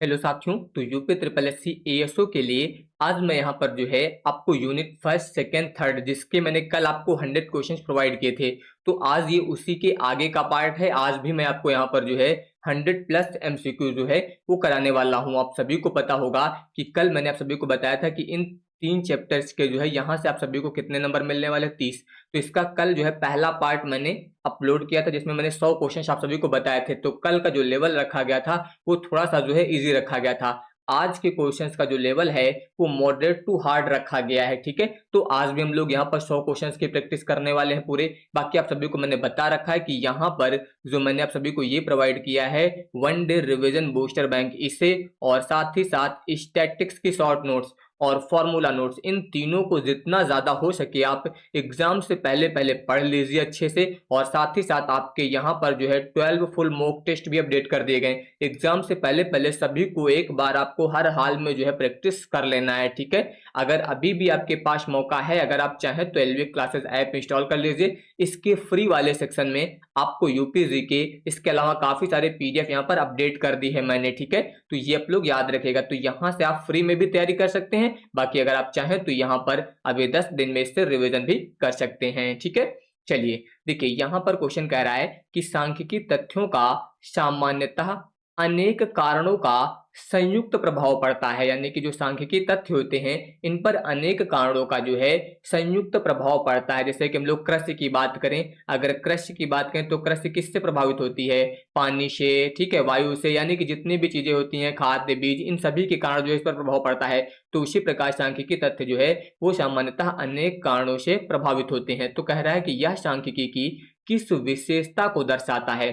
Hello साथियों, तो UP triple S C ASO के लिए आज मैं यहाँ पर जो है आपको यूनिट फर्स्ट सेकेंड थर्ड जिसके मैंने कल आपको 100 क्वेश्चंस प्रोवाइड किए थे, तो आज ये उसी के आगे का पार्ट है। आज भी मैं आपको यहाँ पर जो है 100+ एमसीक्यू जो है वो कराने वाला हूँ। आप सभी को पता होगा कि कल मैंने आप सभी को बताया था कि इन 3 चैप्टर्स के जो है यहाँ से आप सभी को कितने नंबर मिलने वाले 30। तो इसका कल जो है पहला पार्ट मैंने अपलोड किया था जिसमें मैंने 100 क्वेश्चन आप सभी को बताए थे। तो कल का जो लेवल रखा गया था वो थोड़ा सा जो है इजी रखा गया था। आज के क्वेश्चंस का जो लेवल है वो मॉडरेट टू हार्ड रखा गया है। ठीक है, तो आज भी हम लोग यहाँ पर 100 क्वेश्चंस की प्रैक्टिस करने वाले हैं पूरे। बाकी आप सभी को मैंने बता रखा है कि यहाँ पर जो मैंने आप सभी को ये प्रोवाइड किया है 1 डे रिवीजन बूस्टर बैंक, इसे और साथ ही साथ स्टैटिक्स की शॉर्ट नोट्स और फॉर्मूला नोट्स, इन तीनों को जितना ज्यादा हो सके आप एग्जाम से पहले पहले पढ़ लीजिए अच्छे से। और साथ ही साथ आपके यहाँ पर जो है 12 फुल मॉक टेस्ट भी अपडेट कर दिए गए। एग्जाम से पहले पहले सभी को एक बार आपको हर हाल में जो है प्रैक्टिस कर लेना है। ठीक है, अगर अभी भी आपके पास मौका है, अगर आप चाहें तो एलवी क्लासेस ऐप इंस्टॉल कर लीजिए। इसके फ्री वाले सेक्शन में आपको यूपी जीके इसके अलावा काफी सारे पीडीएफ यहाँ पर अपडेट कर दी है मैंने। ठीक है, तो ये आप लोग याद रखेगा। तो यहाँ से आप फ्री में भी तैयारी कर सकते हैं। बाकी अगर आप चाहें तो यहाँ पर अभी 10 दिन में इससे रिवीजन भी कर सकते हैं। ठीक है, चलिए देखिए यहाँ पर क्वेश्चन कह रहा है कि सांख्यिकी तथ्यों का सामान्यतः अनेक कारणों का संयुक्त प्रभाव पड़ता है, यानी कि जो सांख्यिकी तथ्य होते हैं इन पर अनेक कारणों का जो है संयुक्त प्रभाव पड़ता है। जैसे कि हम लोग कृषि की बात करें, अगर कृषि की बात करें तो कृषि किससे प्रभावित होती है? पानी से, ठीक है, वायु से, यानी कि जितनी भी चीजें होती हैं, खाद्य, बीज, इन सभी के कारण जो है इस पर प्रभाव पड़ता है। तो उसी प्रकार सांख्यिकी तथ्य जो है वो सामान्यतः अनेक कारणों से प्रभावित होते हैं। तो कह रहा है कि यह सांख्यिकी की किस विशेषता को दर्शाता है?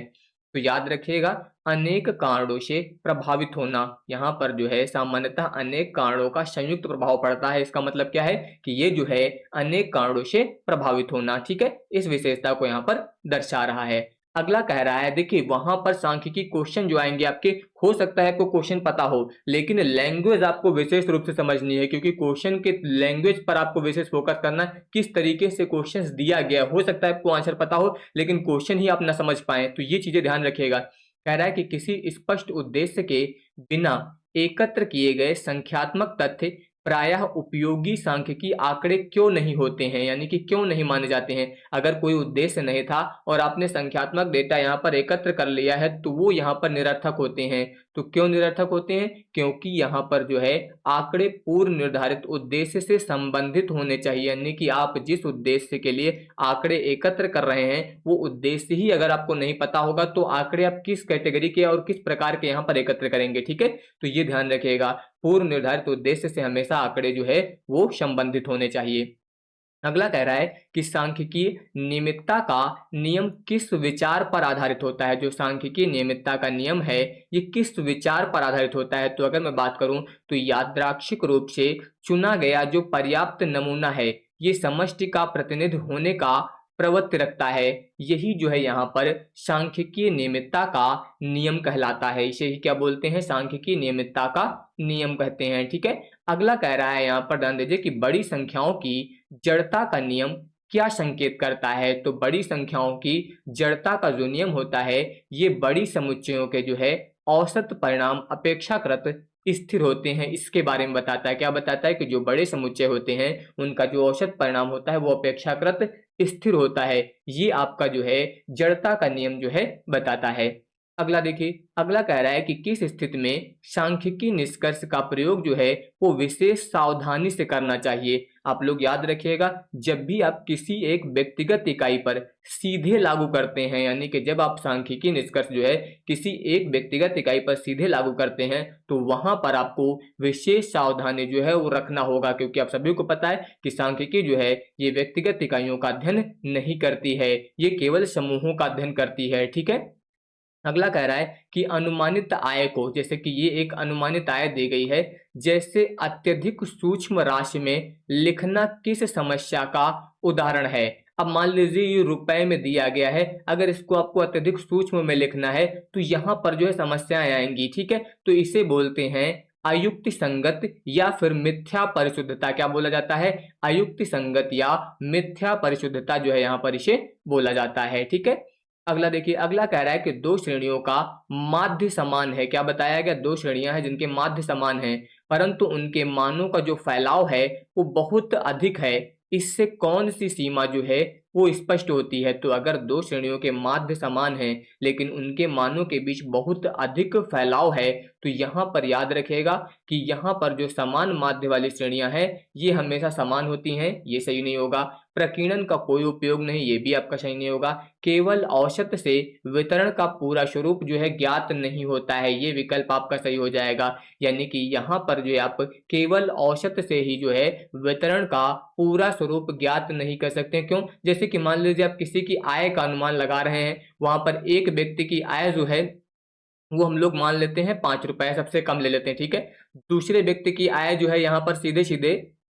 तो याद रखिएगा, अनेक कारणों से प्रभावित होना, यहाँ पर जो है सामान्यतः अनेक कारणों का संयुक्त प्रभाव पड़ता है। इसका मतलब क्या है कि ये जो है अनेक कारणों से प्रभावित होना, ठीक है, इस विशेषता को यहाँ पर दर्शा रहा है। अगला कह रहा है, देखिए वहां पर सांख्यिकी क्वेश्चन जो आएंगे आपके, हो सकता है आपको क्वेश्चन पता हो लेकिन लैंग्वेज आपको विशेष रूप से समझनी है, क्योंकि क्वेश्चन के लैंग्वेज पर आपको विशेष फोकस करना है। किस तरीके से क्वेश्चन दिया गया, हो सकता है आपको आंसर पता हो लेकिन क्वेश्चन ही आप ना समझ पाए, तो ये चीजें ध्यान रखिएगा। कह रहा है कि किसी स्पष्ट उद्देश्य के बिना एकत्र किए गए संख्यात्मक तथ्य प्रायः उपयोगी सांख्यिकी आंकड़े क्यों नहीं होते हैं, यानी कि क्यों नहीं माने जाते हैं। अगर कोई उद्देश्य नहीं था और आपने संख्यात्मक डेटा यहाँ पर एकत्र कर लिया है तो वो यहाँ पर निरर्थक होते हैं। तो क्यों निरर्थक होते हैं? क्योंकि यहाँ पर जो है आंकड़े पूर्व निर्धारित उद्देश्य से संबंधित होने चाहिए, यानी कि आप जिस उद्देश्य के लिए आंकड़े एकत्र कर रहे हैं वो उद्देश्य ही अगर आपको नहीं पता होगा तो आंकड़े आप किस कैटेगरी के और किस प्रकार के यहाँ पर एकत्र करेंगे। ठीक है, तो ये ध्यान रखिएगा, पूर्व निर्धारित उद्देश्य से हमेशा आंकड़े जो है वो संबंधित होने चाहिए। अगला कह रहा है कि सांख्यिकीय नियमितता का नियम किस विचार पर आधारित होता है? जो सांख्यिकीय नियमितता का नियम है ये किस विचार पर आधारित होता है? तो अगर मैं बात करूं तो यादृच्छिक रूप से चुना गया जो पर्याप्त नमूना है ये समष्टि का प्रतिनिधि होने का प्रवृत्ति रखता है। यही जो है यहाँ पर सांख्यिकीय नियमितता का नियम कहलाता है। इसे ही क्या बोलते हैं? सांख्यिकीय नियमितता का नियम कहते हैं। ठीक है, अगला कह रहा है यहाँ पर ध्यान दीजिए कि बड़ी संख्याओं की जड़ता का नियम क्या संकेत करता है? तो बड़ी संख्याओं की जड़ता का जो नियम होता है ये बड़ी समुच्चयों के जो है औसत परिणाम अपेक्षाकृत स्थिर होते हैं, इसके बारे में बताता है। क्या बताता है? कि जो बड़े समुच्चय होते हैं उनका जो औसत परिणाम होता है वो अपेक्षाकृत स्थिर होता है। ये आपका जो है जड़ता का नियम जो है बताता है। अगला देखिए, अगला कह रहा है कि किस स्थिति में सांख्यिकी निष्कर्ष का प्रयोग जो है वो विशेष सावधानी से करना चाहिए। आप लोग याद रखिएगा, जब भी आप किसी एक व्यक्तिगत इकाई पर सीधे लागू करते हैं, यानी कि जब आप सांख्यिकी निष्कर्ष जो है किसी एक व्यक्तिगत इकाई पर सीधे लागू करते हैं तो वहां पर आपको विशेष सावधानी जो है वो रखना होगा, क्योंकि आप सभी को पता है कि सांख्यिकी जो है ये व्यक्तिगत इकाइयों का अध्ययन नहीं करती है, ये केवल समूहों का अध्ययन करती है। ठीक है, अगला कह रहा है कि अनुमानित आय को, जैसे कि ये एक अनुमानित आय दी गई है, जैसे अत्यधिक सूक्ष्म राशि में लिखना किस समस्या का उदाहरण है? अब मान लीजिए ये रुपए में दिया गया है, अगर इसको आपको अत्यधिक सूक्ष्म में लिखना है तो यहाँ पर जो है समस्याएं आएंगी। ठीक है, तो इसे बोलते हैं अयुक्ति संगत या फिर मिथ्या परिशुद्धता। क्या बोला जाता है? अयुक्ति संगत या मिथ्या परिशुद्धता जो है यहाँ पर इसे बोला जाता है। ठीक है, अगला देखिए, अगला कह रहा है कि दो श्रेणियों का माध्य समान है। क्या बताया गया? दो श्रेणियां हैं जिनके माध्य समान हैं, परंतु उनके मानों का जो फैलाव है वो बहुत अधिक है। इससे कौन सी सीमा जो है वो स्पष्ट होती है? तो अगर दो श्रेणियों के माध्य समान हैं लेकिन उनके मानों के बीच बहुत अधिक फैलाव है, तो यहाँ पर याद रखिएगा कि यहाँ पर जो समान माध्य वाली श्रेणियां हैं ये हमेशा समान होती हैं, ये सही नहीं होगा। प्रकीर्णन का कोई उपयोग नहीं, ये भी आपका सही नहीं होगा। केवल औसत से वितरण का पूरा स्वरूप जो है ज्ञात नहीं होता है, ये विकल्प आपका सही हो जाएगा। यानी कि यहाँ पर जो है आप केवल औसत से ही जो है वितरण का पूरा स्वरूप ज्ञात नहीं कर सकते। क्यों? जैसे कि मान लीजिए आप किसी की आय का अनुमान लगा रहे हैं, वहां पर एक व्यक्ति की आय जो है वो हम लोग मान लेते हैं 5 रुपए, सबसे कम ले लेते हैं, ठीक है। दूसरे व्यक्ति की आय जो है यहाँ पर सीधे सीधे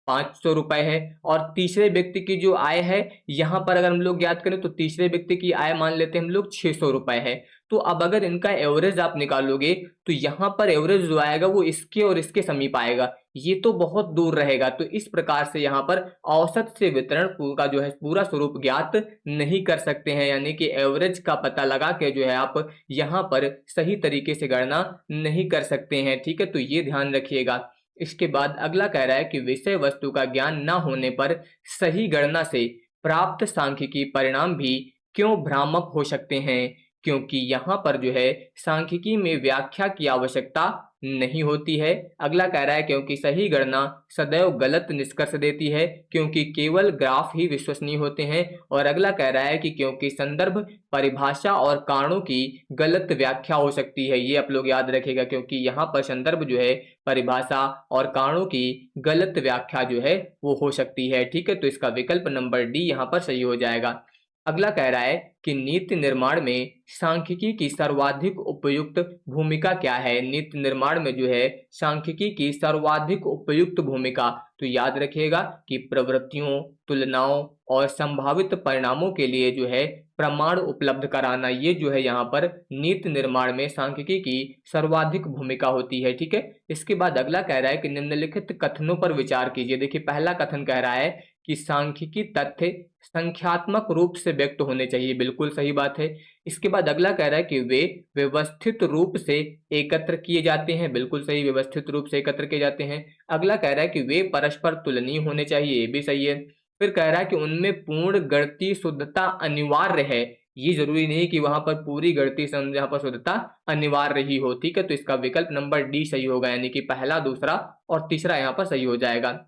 500 रुपए है, और तीसरे व्यक्ति की जो आय है यहाँ पर अगर हम लोग ज्ञात करें तो तीसरे व्यक्ति की आय मान लेते हैं हम लोग 600 रुपए है। तो अब अगर इनका एवरेज आप निकालोगे तो यहाँ पर एवरेज जो आएगा वो इसके और इसके समीप आएगा, ये तो बहुत दूर रहेगा। तो इस प्रकार से यहाँ पर औसत से वितरण का जो है पूरा स्वरूप ज्ञात नहीं कर सकते हैं, यानी कि एवरेज का पता लगा के जो है आप यहाँ पर सही तरीके से गणना नहीं कर सकते हैं, ठीक है। तो ये ध्यान रखिएगा। इसके बाद अगला कह रहा है कि विषय वस्तु का ज्ञान न होने पर सही गणना से प्राप्त सांख्यिकी परिणाम भी क्यों भ्रामक हो सकते हैं? क्योंकि यहाँ पर जो है सांख्यिकी में व्याख्या की आवश्यकता नहीं होती है। अगला कह रहा है क्योंकि सही गणना सदैव गलत निष्कर्ष देती है, क्योंकि केवल ग्राफ ही विश्वसनीय होते हैं। और अगला कह रहा है कि क्योंकि संदर्भ, परिभाषा और कारणों की गलत व्याख्या हो सकती है। ये आप लोग याद रखिएगा, क्योंकि यहाँ पर संदर्भ जो है, परिभाषा और कारणों की गलत व्याख्या जो है वो हो सकती है, ठीक है। तो इसका विकल्प नंबर डी यहाँ पर सही हो जाएगा। अगला कह रहा है कि नीति निर्माण में सांख्यिकी की सर्वाधिक उपयुक्त भूमिका क्या है? नीति निर्माण में जो है सांख्यिकी की सर्वाधिक उपयुक्त भूमिका, तो याद रखिएगा कि प्रवृत्तियों, तुलनाओं और संभावित परिणामों के लिए जो है प्रमाण उपलब्ध कराना, ये जो है यहाँ पर नीति निर्माण में सांख्यिकी की सर्वाधिक भूमिका होती है, ठीक है। इसके बाद अगला कह रहा है कि निम्नलिखित कथनों पर विचार कीजिए। देखिए, पहला कथन कह रहा है कि सांख्यिकी तथ्य संख्यात्मक रूप से व्यक्त होने चाहिए, बिल्कुल सही बात है। इसके बाद अगला कह रहा है कि वे व्यवस्थित रूप से एकत्र किए जाते हैं, बिल्कुल सही, व्यवस्थित रूप से एकत्र किए जाते हैं। अगला कह रहा है कि वे परस्पर तुलनीय होने चाहिए, ये भी सही है। फिर कह रहा है कि उनमें पूर्ण गणितीय शुद्धता अनिवार्य है, ये जरूरी नहीं कि वहां पर पूरी गणितीय यहाँ पर शुद्धता अनिवार्य ही हो, ठीक है। तो इसका विकल्प नंबर डी सही होगा, यानी कि पहला, दूसरा और तीसरा यहाँ पर सही हो जाएगा।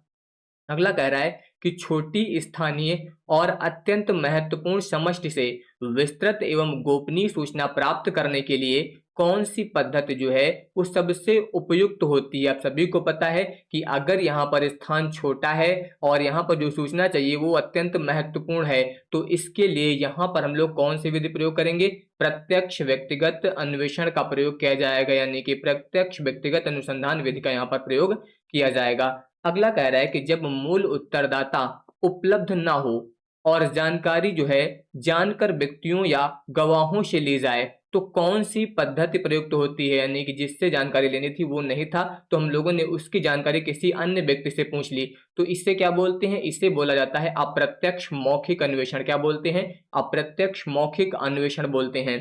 अगला कह रहा है कि छोटी, स्थानीय और अत्यंत महत्वपूर्ण समष्टि से विस्तृत एवं गोपनीय सूचना प्राप्त करने के लिए कौन सी पद्धति जो है वो सबसे उपयुक्त होती है? आप सभी को पता है कि अगर यहाँ पर स्थान छोटा है और यहाँ पर जो सूचना चाहिए वो अत्यंत महत्वपूर्ण है, तो इसके लिए यहाँ पर हम लोग कौन सी विधि प्रयोग करेंगे? प्रत्यक्ष व्यक्तिगत अन्वेषण का प्रयोग किया जाएगा, यानी कि प्रत्यक्ष व्यक्तिगत अनुसंधान विधि का यहाँ पर प्रयोग किया जाएगा। अगला कह रहा है कि जब मूल उत्तरदाता उपलब्ध ना हो और जानकारी जो है जानकर व्यक्तियों या गवाहों से ली जाए, तो कौन सी पद्धति प्रयुक्त होती है? यानी कि जिससे जानकारी लेनी थी वो नहीं था, तो हम लोगों ने उसकी जानकारी किसी अन्य व्यक्ति से पूछ ली, तो इससे क्या बोलते हैं? इसे बोला जाता है अप्रत्यक्ष मौखिक अन्वेषण। क्या बोलते हैं? अप्रत्यक्ष मौखिक अन्वेषण बोलते हैं।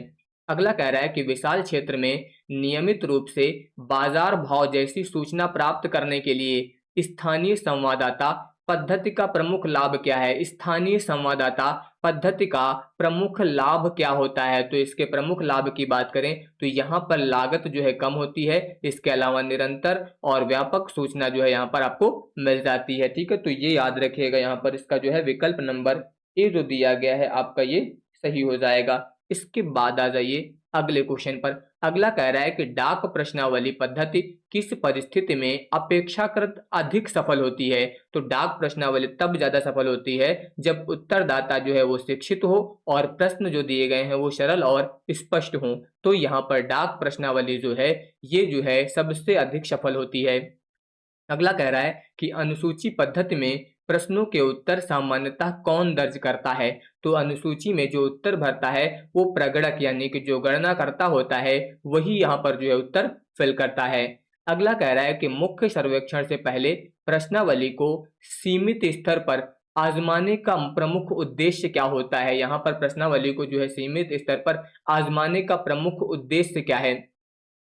अगला कह रहा है कि विशाल क्षेत्र में नियमित रूप से बाजार भाव जैसी सूचना प्राप्त करने के लिए स्थानीय संवाददाता पद्धति का प्रमुख लाभ क्या है? स्थानीय संवाददाता पद्धति का प्रमुख लाभ क्या होता है? तो इसके प्रमुख लाभ की बात करें तो यहाँ पर लागत जो है कम होती है, इसके अलावा निरंतर और व्यापक सूचना जो है यहाँ पर आपको मिल जाती है, ठीक है। तो ये याद रखिएगा, यहाँ पर इसका जो है विकल्प नंबर ए जो दिया गया है आपका ये सही हो जाएगा। इसके बाद आ जाइए अगले क्वेश्चन पर। अगला कह रहा है कि डाक प्रश्नावली पद्धति किस परिस्थिति में अपेक्षाकृत अधिक सफल होती है? तो डाक प्रश्नावली तब ज्यादा सफल होती है जब उत्तरदाता जो है वो शिक्षित हो और प्रश्न जो दिए गए हैं वो सरल और स्पष्ट हो। तो यहाँ पर डाक प्रश्नावली जो है ये जो है सबसे अधिक सफल होती है। अगला कह रहा है कि अनुसूची पद्धति में प्रश्नों के उत्तर सामान्यतः कौन दर्ज करता है? तो अनुसूची में जो उत्तर भरता है वो प्रगणक, यानी कि जो गणना करता होता है वही यहाँ पर जो है उत्तर फिल करता है। अगला कह रहा है कि मुख्य सर्वेक्षण से पहले प्रश्नावली को सीमित स्तर पर आजमाने का प्रमुख उद्देश्य क्या होता है? यहाँ पर प्रश्नावली को जो है सीमित स्तर पर आजमाने का प्रमुख उद्देश्य क्या है?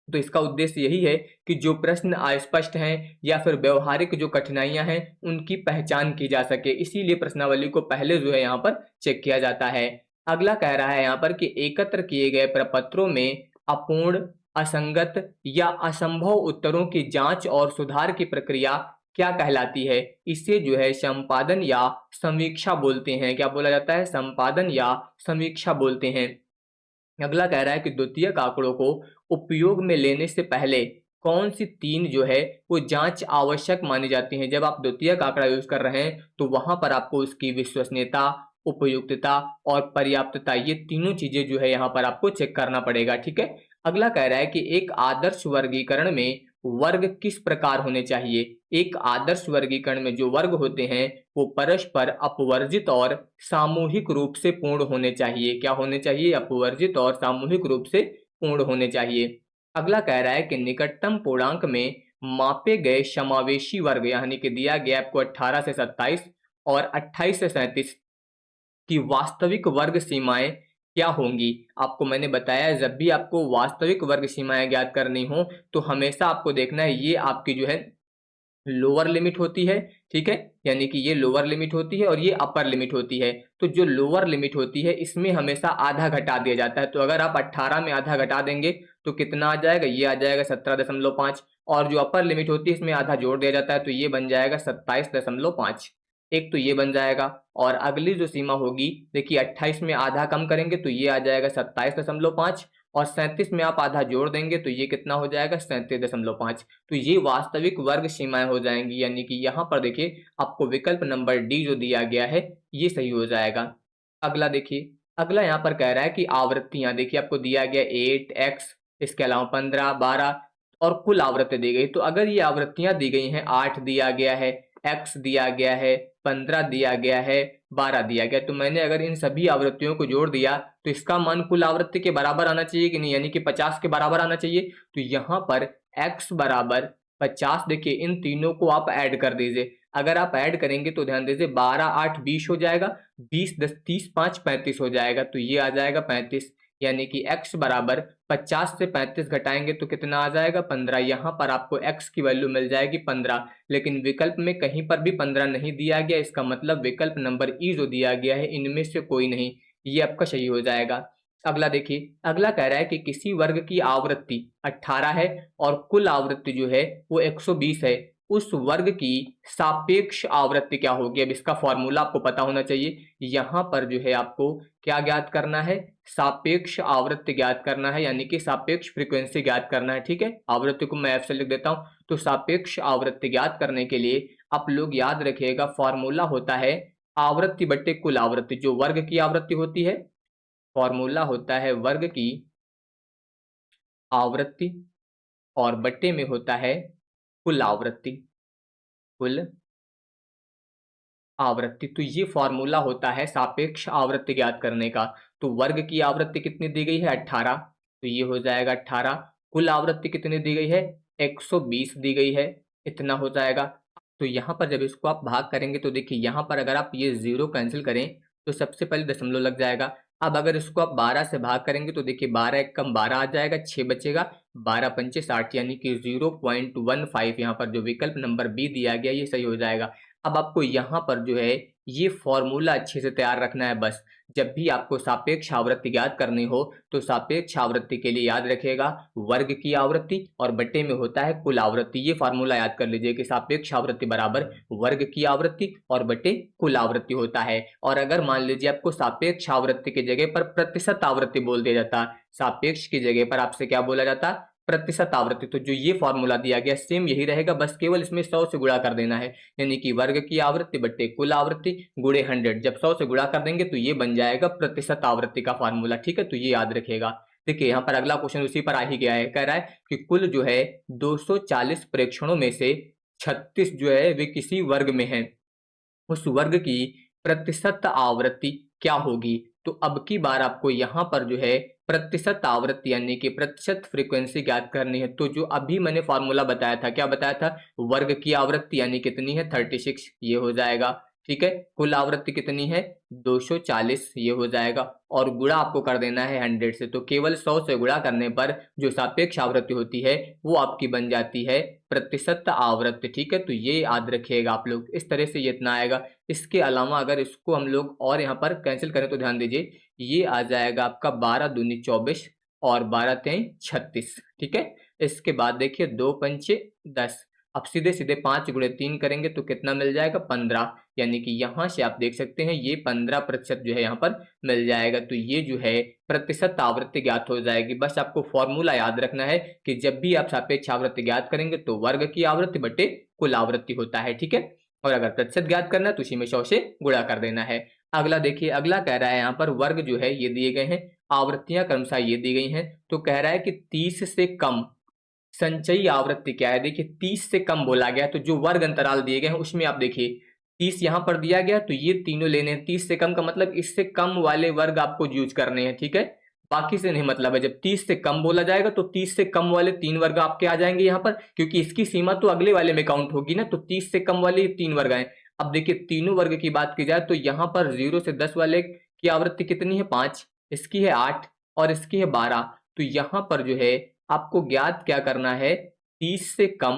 तो इसका उद्देश्य यही है कि जो प्रश्न अस्पष्ट हैं या फिर व्यवहारिक जो कठिनाइयां हैं उनकी पहचान की जा सके, इसीलिए प्रश्नावली को पहले जो है यहाँ पर चेक किया जाता है। अगला कह रहा है यहाँ पर कि एकत्र किए गए प्रपत्रों में अपूर्ण, असंगत या असंभव उत्तरों की जांच और सुधार की प्रक्रिया क्या कहलाती है? इसे जो है संपादन या समीक्षा बोलते हैं। क्या बोला जाता है? संपादन या समीक्षा बोलते हैं। अगला कह रहा है कि द्वितीयक आंकड़ों को उपयोग में लेने से पहले कौन सी तीन जो है वो जांच आवश्यक मानी जाती हैं? जब आप द्वितीयक आंकड़ा यूज कर रहे हैं तो वहां पर आपको उसकी विश्वसनीयता, उपयुक्तता और पर्याप्तता, ये तीनों चीजें जो है यहाँ पर आपको चेक करना पड़ेगा। ठीक है। अगला कह रहा है कि एक आदर्श वर्गीकरण में वर्ग किस प्रकार होने चाहिए? एक आदर्श वर्गीकरण में जो वर्ग होते हैं वो परस्पर अपवर्जित और सामूहिक रूप से पूर्ण होने चाहिए। क्या होने चाहिए? अपवर्जित और सामूहिक रूप से पूर्ण होने चाहिए। अगला कह रहा है कि निकटतम पूर्णांक में मापे गए समावेशी वर्ग, यानी कि दिया गया आपको 18 से 27 और 28 से 37 की वास्तविक वर्ग सीमाएं क्या होंगी? आपको मैंने बताया जब भी आपको वास्तविक वर्ग सीमाएं ज्ञात करनी हो तो हमेशा आपको देखना है ये आपकी जो है लोअर लिमिट होती है। ठीक है, यानी कि ये लोअर लिमिट होती है और ये अपर लिमिट होती है। तो जो लोअर लिमिट होती है इसमें हमेशा आधा घटा दिया जाता है। तो अगर आप 18 में आधा घटा देंगे तो कितना आ जाएगा? ये आ जाएगा 17.5। और जो अपर लिमिट होती है इसमें आधा जोड़ दिया जाता है तो ये बन जाएगा 27.5। एक तो ये बन जाएगा। और अगली जो सीमा होगी, देखिए 28 में आधा कम करेंगे तो ये आ जाएगा 27.5 और 37 में आप आधा जोड़ देंगे तो ये कितना हो जाएगा? 37.5। तो ये वास्तविक वर्ग सीमाएं हो जाएंगी। यानी कि यहाँ पर देखिए आपको विकल्प नंबर डी जो दिया गया है ये सही हो जाएगा। अगला देखिए, अगला यहाँ पर कह रहा है कि आवृत्तियां, देखिए आपको दिया गया 8x, इसके अलावा 15, 12 और कुल आवृत्ति दी गई। तो अगर ये आवृत्तियां दी गई हैं, 8 दिया गया है, x दिया गया है, 15 दिया गया है, 12 दिया गया, तो मैंने अगर इन सभी आवृत्तियों को जोड़ दिया तो इसका मान कुल आवृत्ति के बराबर आना चाहिए कि नहीं? यानी कि 50 के बराबर आना चाहिए। तो यहाँ पर x बराबर 50, देखिए इन तीनों को आप ऐड कर दीजिए। अगर आप ऐड करेंगे तो ध्यान दीजिए 12 8 20 हो जाएगा, 20 10 30 5 35 हो जाएगा, तो ये आ जाएगा 35। यानी कि x बराबर 50 से 35 घटाएंगे तो कितना आ जाएगा? 15। यहाँ पर आपको x की वैल्यू मिल जाएगी 15, लेकिन विकल्प में कहीं पर भी 15 नहीं दिया गया। इसका मतलब विकल्प नंबर ई जो दिया गया है इनमें से कोई नहीं, ये आपका सही हो जाएगा। अगला देखिए, अगला कह रहा है कि किसी वर्ग की आवृत्ति 18 है और कुल आवृत्ति जो है वो 120 है, उस वर्ग की सापेक्ष आवृत्ति क्या होगी? अब इसका फॉर्मूला आपको पता होना चाहिए। यहाँ पर जो है आपको क्या ज्ञात करना है? सापेक्ष आवृत्ति ज्ञात करना है, यानी कि सापेक्ष फ्रीक्वेंसी ज्ञात करना है। ठीक है, आवृत्ति को मैं एफ से लिख देता हूं। तो सापेक्ष आवृत्ति ज्ञात करने के लिए आप लोग याद रखिएगा फॉर्मूला होता है आवृत्ति बट्टे कुल आवृत्ति। जो वर्ग की आवृत्ति होती है, फॉर्मूला होता है वर्ग की आवृत्ति और बट्टे में होता है कुल आवृत्ति। कुल आवृत्ति, तो ये फॉर्मूला होता है सापेक्ष आवृत्ति ज्ञात करने का। तो वर्ग की आवृत्ति कितनी दी गई है? 18, तो ये हो जाएगा 18। कुल आवृत्ति कितनी दी गई है? 120 दी गई है, इतना हो जाएगा। तो यहाँ पर जब इसको आप भाग करेंगे तो देखिए यहाँ पर अगर आप ये जीरो कैंसिल करें तो सबसे पहले दशमलव लग जाएगा। अब अगर इसको आप 12 से भाग करेंगे तो देखिए 12 एक कम 12 आ जाएगा, 6 बचेगा, 12 पंचे 60, यानी कि 0.15। यहाँ पर जो विकल्प नंबर बी दिया गया ये सही हो जाएगा। अब आपको यहाँ पर जो है ये फॉर्मूला अच्छे से तैयार रखना है। बस जब भी आपको सापेक्ष आवृत्ति ज्ञात करनी हो तो सापेक्ष आवृत्ति के लिए याद रखिएगा वर्ग की आवृत्ति और बट्टे में होता है कुल आवृत्ति। ये फॉर्मूला याद कर लीजिए कि सापेक्ष आवृत्ति बराबर वर्ग की आवृत्ति और बट्टे कुल आवृत्ति होता है। और अगर मान लीजिए आपको सापेक्ष आवृत्ति की जगह पर प्रतिशत आवृत्ति बोल दिया जाता, सापेक्ष की जगह पर आपसे क्या बोला जाता? प्रतिशत आवृत्ति, तो जो ये फॉर्मूला दिया गया सेम यही रहेगा, बस केवल इसमें 100 से गुणा कर देना है। यानी कि वर्ग की आवृत्ति बट्टे कुल आवृत्ति गुणे 100, जब 100 से गुणा कर देंगे तो ये बन जाएगा प्रतिशत आवृत्ति का फॉर्मूला। ठीक है, तो ये याद रखिएगा। देखिए यहाँ पर अगला क्वेश्चन उसी पर आ ही गया है। कह रहा है कि कुल जो है 240 प्रेक्षणों में से 36 जो है वे किसी वर्ग में है, उस वर्ग की प्रतिशत आवृत्ति क्या होगी? तो अब की बार आपको यहाँ पर जो है प्रतिशत आवृत्ति यानी कि प्रतिशत फ्रीक्वेंसी ज्ञात करनी है। तो जो अभी मैंने फॉर्मूला बताया था, क्या बताया था? वर्ग की आवृत्ति यानी कितनी है? 36, ये हो जाएगा। ठीक है। कुल आवृत्ति कितनी है 240, ये हो जाएगा। और गुणा आपको कर देना है 100 से, तो केवल 100 से गुणा करने पर जो सापेक्ष आवृत्ति होती है वो आपकी बन जाती है प्रतिशत आवृत्ति। ठीक है, तो ये याद रखिएगा आप लोग, इस तरह से ये इतना आएगा। इसके अलावा अगर इसको हम लोग और यहाँ पर कैंसिल करें तो ध्यान दीजिए, ये आ जाएगा आपका 12 दूनी 24 और 12 तेई 36। ठीक है, इसके बाद देखिए 2 पंचे 10, अब सीधे सीधे 5 गुणे 3 करेंगे तो कितना मिल जाएगा 15, यानी कि यहाँ से आप देख सकते हैं ये 15% जो है यहाँ पर मिल जाएगा। तो ये जो है प्रतिशत आवृत्ति ज्ञात हो जाएगी। बस आपको फॉर्मूला याद रखना है कि जब भी आप सापेक्ष आवृत्ति ज्ञात करेंगे तो वर्ग की आवृत्ति बटे कुल आवृत्ति होता है। ठीक है, और अगर प्रतिशत ज्ञात करना है तो उसी में 100 से गुणा कर देना है। अगला देखिए, अगला कह रहा है यहाँ पर वर्ग जो है ये दिए गए हैं, आवृत्तियां क्रमशः ये दी गई हैं। तो कह रहा है कि 30 से कम संचयी आवृत्ति क्या है। देखिए 30 से कम बोला गया, तो जो वर्ग अंतराल दिए गए हैं उसमें आप देखिए 30 यहाँ पर दिया गया, तो ये तीनों लेने हैं। 30 से कम का मतलब इससे कम वाले वर्ग आपको यूज करने हैं। ठीक है, बाकी से नहीं मतलब है। जब 30 से कम बोला जाएगा तो 30 से कम वाले 3 वर्ग आपके आ जाएंगे यहाँ पर, क्योंकि इसकी सीमा तो अगले वाले में काउंट होगी ना। तो 30 से कम वाले 3 वर्ग आए। अब देखिए तीनों वर्ग की बात की जाए तो यहाँ पर 0 से 10 वाले की आवृत्ति कितनी है 5, इसकी है 8 और इसकी है 12। तो यहाँ पर जो है आपको ज्ञात क्या करना है, 30 से कम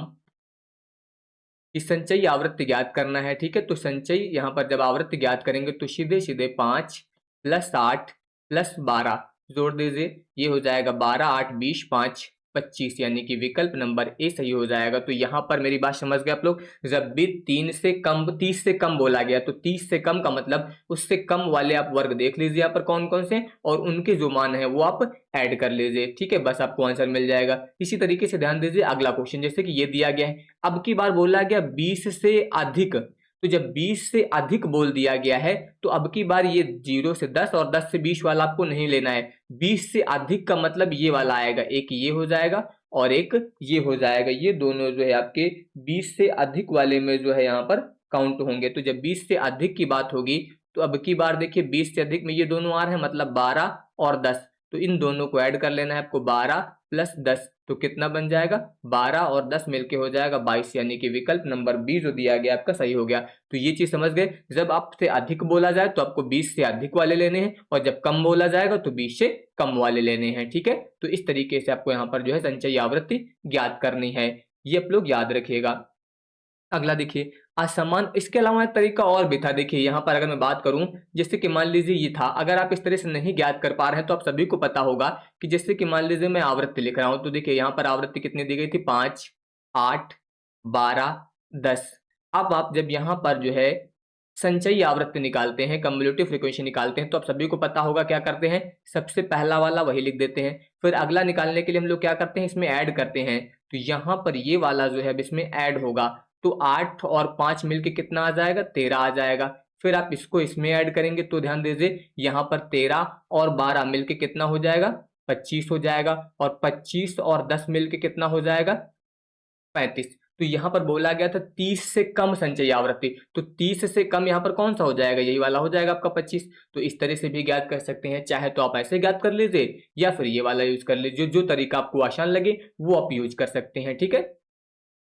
की संचयी आवृत्ति ज्ञात करना है। ठीक है, तो संचयी यहाँ पर जब आवृत्ति ज्ञात करेंगे तो सीधे सीधे 5 + 8 + 12 जोड़ दीजिए, ये हो जाएगा 12 8 20 5 25, यानी कि विकल्प नंबर ए सही हो जाएगा। तो यहाँ पर मेरी बात समझ गए आप लोग। जब भी 30 से कम बोला गया तो 30 से कम का मतलब उससे कम वाले आप वर्ग देख लीजिए यहाँ पर कौन कौन से, और उनके जो मान है वो आप ऐड कर लीजिए। ठीक है, बस आपको आंसर मिल जाएगा। इसी तरीके से ध्यान दीजिए अगला क्वेश्चन, जैसे कि ये दिया गया है, अब की बार बोला गया 20 से अधिक। तो जब 20 से अधिक बोल दिया गया है तो अब की बार ये 0 से 10 और 10 से 20 वाला आपको नहीं लेना है। 20 से अधिक का मतलब ये वाला आएगा, एक ये हो जाएगा और एक ये हो जाएगा। ये दोनों जो है आपके 20 से अधिक वाले में जो है यहाँ पर काउंट होंगे। तो जब 20 से अधिक की बात होगी तो अब की बार देखिए 20 से अधिक में ये दोनों आ रहे हैं, मतलब 12 और 10, तो इन दोनों को ऐड कर लेना है आपको। 12 + 10 तो कितना बन जाएगा, 12 और 10 मिलके हो जाएगा 22, यानी कि विकल्प नंबर बी जो दिया गया आपका सही हो गया। तो ये चीज समझ गए, जब आपसे अधिक बोला जाए तो आपको 20 से अधिक वाले लेने हैं, और जब कम बोला जाएगा तो 20 से कम वाले लेने हैं। ठीक है, तो इस तरीके से आपको यहाँ पर जो है संचयी आवृत्ति ज्ञात करनी है, ये आप लोग याद रखिएगा। अगला देखिए असमान, इसके अलावा एक तरीका और भी था। देखिए यहाँ पर अगर मैं बात करूं, जैसे कि मान लीजिए ये था, अगर आप इस तरह से नहीं ज्ञात कर पा रहे हैं तो आप सभी को पता होगा कि जैसे कि मान लीजिए मैं आवृत्ति लिख रहा हूं, तो देखिए यहाँ पर आवृत्ति कितनी दी गई थी 5 8 12 10। अब आप जब यहाँ पर जो है संचयी आवृत्ति निकालते हैं, कम्युलेटिव फ्रीक्वेंसी निकालते हैं, तो आप सभी को पता होगा क्या करते हैं, सबसे पहला वाला वही लिख देते हैं। फिर अगला निकालने के लिए हम लोग क्या करते हैं, इसमें ऐड करते हैं। तो यहाँ पर ये वाला जो है अब इसमें ऐड होगा, तो 8 और 5 मिलके कितना आ जाएगा 13 आ जाएगा। फिर आप इसको इसमें ऐड करेंगे तो ध्यान दीजिए यहाँ पर 13 और 12 मिलके कितना हो जाएगा 25 हो जाएगा, और 25 और 10 मिलके कितना हो जाएगा 35। तो यहाँ पर बोला गया था 30 से कम संचयी आवृत्ति, तो 30 से कम यहाँ पर कौन सा हो जाएगा, यही वाला हो जाएगा आपका 25। तो इस तरह से भी ज्ञात कर सकते हैं, चाहे तो आप ऐसे ज्ञात कर लीजिए या फिर ये वाला यूज कर लीजिए, जो तरीका आपको आसान लगे वो आप यूज कर सकते हैं। ठीक है,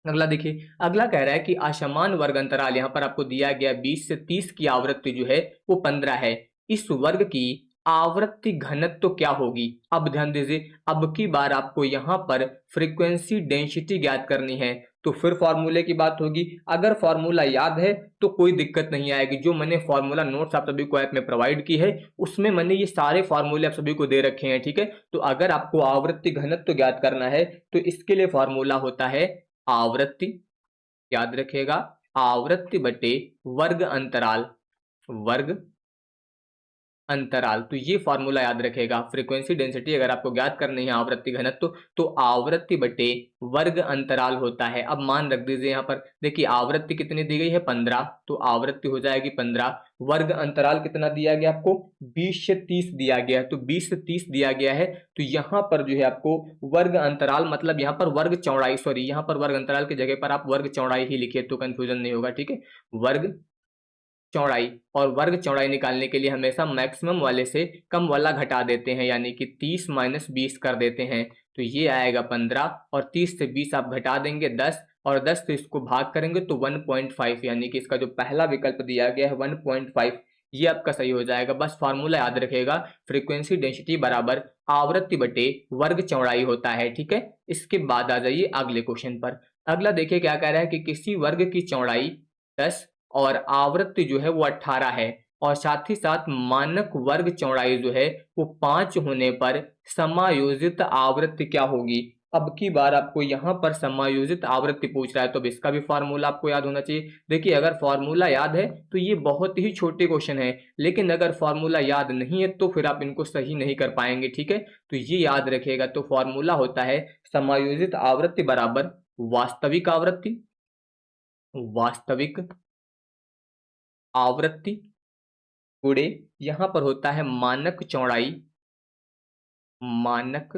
अगला देखिए, अगला कह रहा है कि असमान वर्ग अंतराल, यहाँ पर आपको दिया गया 20 से 30 की आवृत्ति जो है वो 15 है, इस वर्ग की आवृत्ति घनत्व क्या होगी। अब ध्यान दीजिए, अब की बार आपको यहाँ पर फ्रीक्वेंसी डेंसिटी ज्ञात करनी है, तो फिर फॉर्मूले की बात होगी। अगर फॉर्मूला याद है तो कोई दिक्कत नहीं आएगी, जो मैंने फॉर्मूला नोट्स आप सभी को ऐप में प्रोवाइड की है उसमें मैंने ये सारे फॉर्मूले आप सभी को दे रखे हैं। ठीक है, तो अगर आपको आवृत्ति घनत्व ज्ञात करना है तो इसके लिए फॉर्मूला होता है आवृत्ति, याद रखिएगा, आवृत्ति बटे वर्ग अंतराल, वर्ग अंतराल। तो ये फॉर्मूला याद रखेगा। फ्रीक्वेंसी डेंसिटी अगर आपको ज्ञात करनी है आवृत्ति घनत्व तो आवृत्ति बटे वर्ग अंतराल होता है। अब मान रख दीजिए यहाँ पर, देखिए आवृत्ति कितनी दी गई है 15, तो आवृत्ति हो जाएगी 15, वर्ग अंतराल कितना दिया गया आपको 20 से 30 दिया गया है, तो 20 से 30 दिया गया है। तो यहाँ पर जो है आपको वर्ग अंतराल मतलब यहाँ पर वर्ग चौड़ाई, सॉरी यहाँ पर वर्ग अंतराल की जगह पर आप वर्ग चौड़ाई ही लिखिए तो कंफ्यूजन नहीं होगा। ठीक है, वर्ग चौड़ाई, और वर्ग चौड़ाई निकालने के लिए हमेशा मैक्सिमम वाले से कम वाला घटा देते हैं, यानी कि 30 - 20 कर देते हैं। तो ये आएगा 15 और 30 से 20 आप घटा देंगे 10, और 10 से इसको भाग करेंगे तो 1.5, यानी कि इसका जो पहला विकल्प दिया गया है 1.5, ये आपका सही हो जाएगा। बस फार्मूला याद रखेगा, फ्रीक्वेंसी डेंसिटी बराबर आवृत्ति बटे वर्ग चौड़ाई होता है, ठीक है। इसके बाद आ जाइए अगले क्वेश्चन पर। अगला देखिए क्या कह रहा है कि किसी वर्ग की चौड़ाई 10 और आवृत्ति जो है वो 18 है, और साथ ही साथ मानक वर्ग चौड़ाई जो है वो 5 होने पर समायोजित आवृत्ति क्या होगी। अब की बार आपको यहाँ पर समायोजित आवृत्ति पूछ रहा है, तो अब इसका भी फार्मूला आपको याद होना चाहिए। देखिए अगर फार्मूला याद है तो ये बहुत ही छोटे क्वेश्चन है, लेकिन अगर फार्मूला याद नहीं है तो फिर आप इनको सही नहीं कर पाएंगे, ठीक है। तो ये याद रखिएगा, तो फार्मूला होता है समायोजित आवृत्ति बराबर वास्तविक आवृत्ति, वास्तविक आवृत्ति गुणे यहाँ पर होता है मानक चौड़ाई, मानक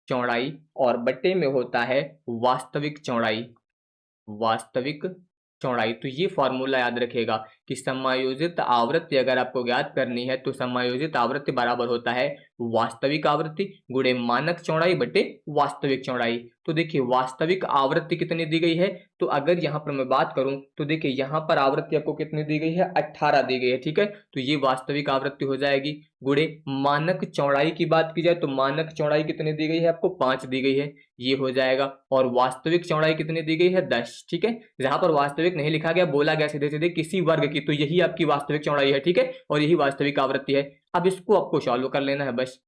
चौड़ाई, और बटे में होता है वास्तविक चौड़ाई, वास्तविक चौड़ाई। तो ये फॉर्मूला याद रखेगा कि समायोजित आवृत्ति अगर आपको ज्ञात करनी है तो समायोजित आवृत्ति बराबर होता है वास्तविक आवृत्ति गुणे मानक चौड़ाई बटे वास्तविक चौड़ाई। तो देखिए वास्तविक आवृत्ति कितनी दी गई है, तो अगर यहाँ पर मैं बात करूं तो देखिए यहाँ पर आवृत्ति आपको कितनी दी गई है, 18 दी गई है, ठीक है। तो ये वास्तविक आवृत्ति हो जाएगी। गुणे मानक चौड़ाई की बात की जाए तो मानक चौड़ाई कितनी दी गई है आपको, 5 दी गई है, ये हो जाएगा। और वास्तविक चौड़ाई कितनी दी गई है, 10, ठीक है। जहां पर वास्तविक नहीं लिखा गया, बोला गया सीधे सीधे किसी वर्ग की, तो यही आपकी वास्तविक चौड़ाई है, ठीक है, और यही वास्तविक आवृत्ति है। अब इसको आपको सॉल्व कर लेना है बस।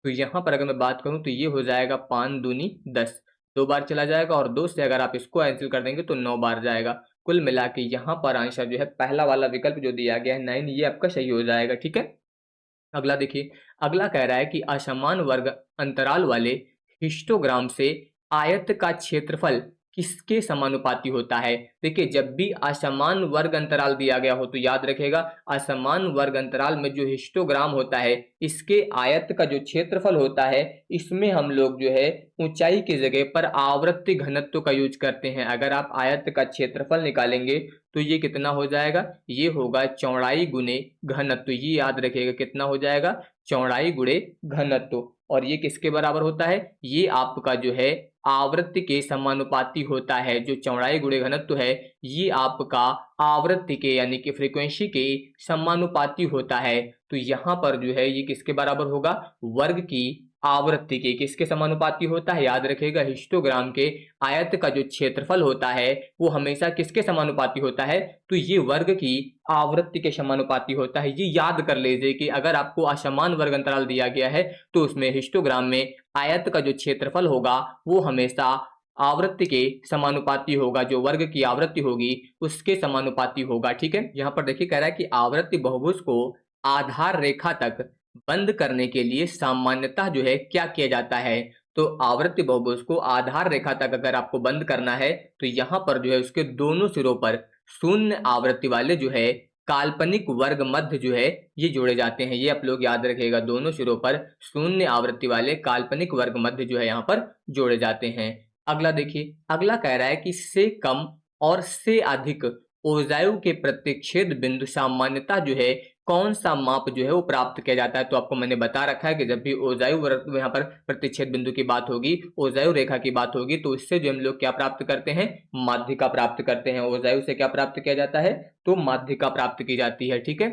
तो यहाँ पर अगर मैं बात करूं तो ये हो जाएगा 5 दूनी 10, 2 बार चला जाएगा, और 2 से अगर आप इसको कैंसिल कर देंगे तो 9 बार जाएगा। कुल मिला के यहाँ पर आंसर जो है पहला वाला विकल्प जो दिया गया है 9, ये आपका सही हो जाएगा, ठीक है। अगला देखिए, अगला कह रहा है कि असमान वर्ग अंतराल वाले हिस्टोग्राम से आयत का क्षेत्रफल किसके समानुपाती होता है। देखिए जब भी असमान वर्ग अंतराल दिया गया हो तो याद रखेगा असमान वर्ग अंतराल में जो हिस्टोग्राम होता है इसके आयत का जो क्षेत्रफल होता है इसमें हम लोग जो है ऊंचाई की जगह पर आवृत्ति घनत्व का यूज करते हैं। अगर आप आयत का क्षेत्रफल निकालेंगे तो ये कितना हो जाएगा, ये होगा चौड़ाई गुणे घनत्व। ये याद रखिएगा कितना हो जाएगा, चौड़ाई गुणे घनत्व। और ये किसके बराबर होता है, ये आपका जो है आवृत्ति के समानुपाती होता है। जो चौड़ाई गुणे घनत्व है ये आपका आवृत्ति के यानी कि फ्रीक्वेंसी के समानुपाती होता है। तो यहाँ पर जो है ये किसके बराबर होगा, वर्ग की आवृत्ति के किसके समानुपाती होता है, याद रखिएगा हिस्टोग्राम के आयत का जो क्षेत्रफल होता है वो हमेशा किसके समानुपाती होता है, तो ये वर्ग की आवृत्ति के समानुपाती होता है। ये याद कर लीजिए कि अगर आपको असमान वर्ग अंतराल दिया गया है तो उसमें हिस्टोग्राम में आयत का जो क्षेत्रफल होगा वो हमेशा आवृत्ति के समानुपाती होगा, जो वर्ग की आवृत्ति होगी उसके समानुपाती होगा, ठीक है। यहाँ पर देखिए कह रहा है कि आवृत्ति बहुभुज को आधार रेखा तक बंद करने के लिए सामान्यतः जो है क्या किया जाता है। तो आवृत्ति बहुभुज को आधार रेखा तक अगर आपको बंद करना है तो यहाँ पर जो है उसके दोनों सिरों पर शून्य आवृत्ति वाले जो है काल्पनिक वर्ग मध्य जो है ये जोड़े जाते हैं। ये आप लोग याद रखिएगा, दोनों सिरों पर शून्य आवृत्ति वाले काल्पनिक वर्ग मध्य जो है यहाँ पर जोड़े जाते हैं। अगला देखिए, अगला कह रहा है कि से कम और से अधिक ओजायु के प्रतिच्छेद बिंदु सामान्यतः जो है कौन सा माप जो है वो प्राप्त किया जाता है। तो आपको मैंने बता रखा है कि जब भी ओजायु यहाँ पर प्रतिच्छेद बिंदु की बात होगी, ओजायु रेखा की बात होगी, तो इससे जो हम लोग क्या प्राप्त करते हैं, माध्यिका प्राप्त करते हैं। ओजायु से क्या प्राप्त किया जाता है, तो माध्यिका प्राप्त की जाती है, ठीक है।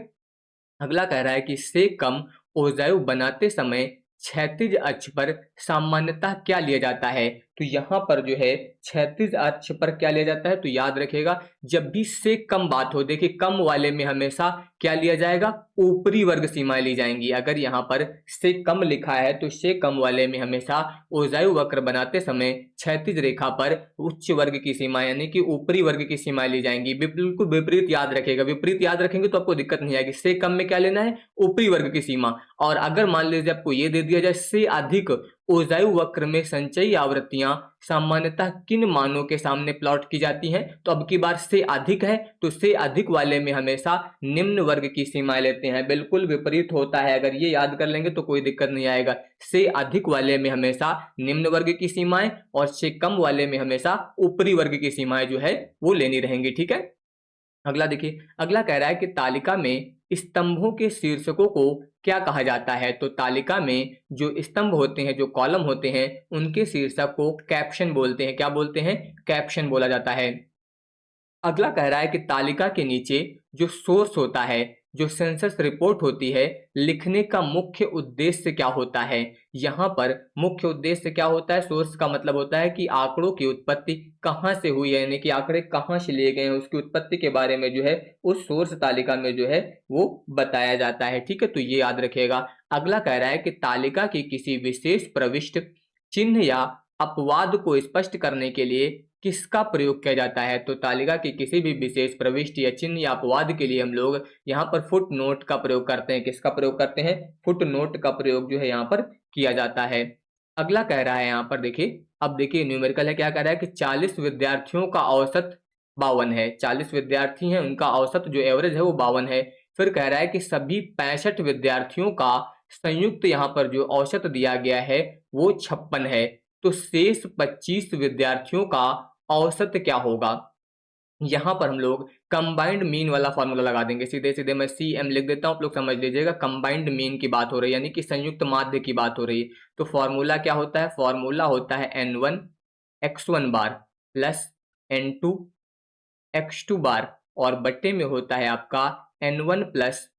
अगला कह रहा है कि से कम ओजायु बनाते समय क्षैतिज अक्ष पर सामान्यतः क्या लिया जाता है। तो यहाँ पर जो है क्षैतिज अक्ष पर क्या लिया जाता है, तो याद रखेगा जब भी से कम बात हो, देखिए कम वाले में हमेशा क्या लिया जाएगा, ऊपरी वर्ग सीमाएं ली जाएंगी। अगर यहाँ पर से कम लिखा है तो से कम वाले में हमेशा ओजायु वक्र बनाते समय क्षैतिज रेखा पर उच्च वर्ग की सीमा यानी कि ऊपरी वर्ग की सीमाएं ली जाएंगी। बिल्कुल विपरीत याद रखेगा, विपरीत याद रखेंगे तो आपको दिक्कत नहीं आएगी। से कम में क्या लेना है, ऊपरी वर्ग की सीमा। और अगर मान लीजिए आपको ये दे दिया जाए से अधिक ओजायु वक्र में संचयी आवृत्तियां सामान्यतः किन मानों के सामने प्लॉट की जाती हैं, तो अब की बार से अधिक है तो से अधिक वाले में हमेशा निम्न वर्ग की सीमाएं लेते हैं। बिल्कुल विपरीत होता है, अगर ये याद कर लेंगे तो कोई दिक्कत नहीं आएगा। से अधिक वाले में हमेशा निम्न वर्ग की सीमाएं और से कम वाले में हमेशा ऊपरी वर्ग की सीमाएं जो है वो लेनी रहेंगी, ठीक है। अगला देखिए, अगला कह रहा है कि तालिका में स्तंभों के शीर्षकों को क्या कहा जाता है। तो तालिका में जो स्तंभ होते हैं, जो कॉलम होते हैं, उनके शीर्षक को कैप्शन बोलते हैं। क्या बोलते हैं? कैप्शन बोला जाता है। अगला कह रहा है कि तालिका के नीचे जो सोर्स होता है, जो सेंसस रिपोर्ट होती है, लिखने का मुख्य उद्देश्य क्या होता है। यहाँ पर मुख्य उद्देश्य क्या होता है? सोर्स का मतलब होता है कि आंकड़ों की उत्पत्ति कहाँ से हुई है, यानी कि आंकड़े कहाँ से लिए गए हैं, उसकी उत्पत्ति के बारे में जो है उस सोर्स तालिका में जो है वो बताया जाता है। ठीक है, तो ये याद रखिएगा। अगला कह रहा है कि तालिका की किसी विशेष प्रविष्ट, चिन्ह या अपवाद को स्पष्ट करने के लिए किसका प्रयोग किया जाता है। तो तालिका की किसी भी विशेष प्रविष्टि या चिन्ह या अपवाद के लिए हम लोग यहाँ पर फुट नोट का प्रयोग करते हैं। किसका प्रयोग करते हैं? फुट नोट का प्रयोग जो है यहाँ पर किया जाता है। अगला कह रहा है यहाँ पर देखिए, अब देखिए न्यूमेरिकल है, क्या कह रहा है कि 40 विद्यार्थियों का औसत 52 है। 40 विद्यार्थी हैं, उनका औसत जो एवरेज है वो 52 है। फिर कह रहा है कि सभी 65 विद्यार्थियों का संयुक्त यहाँ पर जो औसत दिया गया है वो 56 है। तो शेष 25 विद्यार्थियों का औसत क्या होगा? यहाँ पर हम लोग कंबाइंड मीन वाला फॉर्मूला लगा देंगे। सीधे सीधे मैं सी एम लिख देता हूँ, आप लोग समझ लीजिएगा। कंबाइंड मीन की बात हो रही है, यानी कि संयुक्त माध्य की बात हो रही है। तो फॉर्मूला क्या होता है? फॉर्मूला होता है N1 X1 बार प्लस N2 X2 बार, और बट्टे में होता है आपका N1 प्लस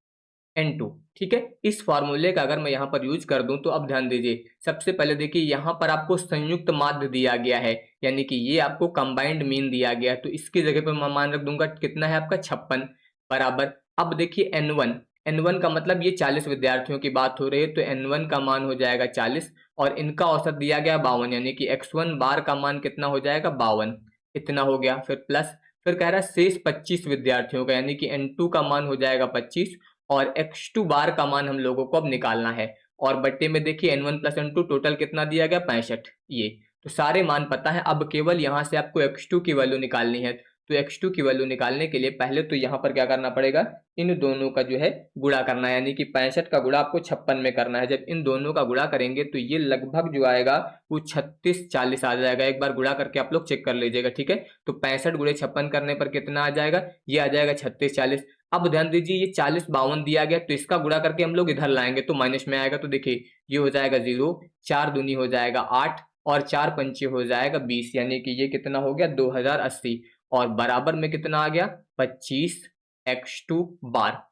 N2। ठीक है, इस फार्मूले का अगर मैं यहाँ पर यूज कर दूं तो अब ध्यान दीजिए। सबसे पहले देखिए, यहाँ पर आपको संयुक्त माध्य दिया गया है, यानी कि ये आपको कंबाइंड मीन दिया गया है, तो इसकी जगह पे मैं मान रख दूंगा कितना है आपका 56 बराबर। अब देखिए N1, N1 का मतलब ये 40 विद्यार्थियों की बात हो रही है, तो N1 का मान हो जाएगा 40 और इनका औसत दिया गया 52, यानी कि X1 बार का मान कितना हो जाएगा? 52। इतना हो गया। फिर प्लस, फिर कह रहा है शेष 25 विद्यार्थियों का, यानी कि N2 का मान हो जाएगा 25 और X2 बार का मान हम लोगों को अब निकालना है। और बट्टे में देखिए N1 प्लस N2 टोटल कितना दिया गया? 65। ये तो सारे मान पता है। अब केवल यहाँ से आपको X2 की वैल्यू निकालनी है। तो X2 की वैल्यू निकालने के लिए पहले तो यहाँ पर क्या करना पड़ेगा? इन दोनों का जो है गुणा करना है, यानी कि 65 का गुणा आपको 56 में करना है। जब इन दोनों का गुणा करेंगे तो ये लगभग जो आएगा वो 36-40 आ जाएगा। एक बार गुणा करके आप लोग चेक कर लीजिएगा। ठीक है, तो 65 गुणे 56 करने पर कितना आ जाएगा? ये आ जाएगा 36-40। अब ध्यान दीजिए, ये 40-52 दिया गया, तो इसका गुणा करके हम लोग इधर लाएंगे तो माइनस में आएगा। तो देखिए ये हो जाएगा 0, 4 दूनी हो जाएगा 8 और 4 पंचे हो जाएगा 20, यानी कि ये कितना हो गया? 2080। और बराबर में कितना आ गया? 25x2 बार।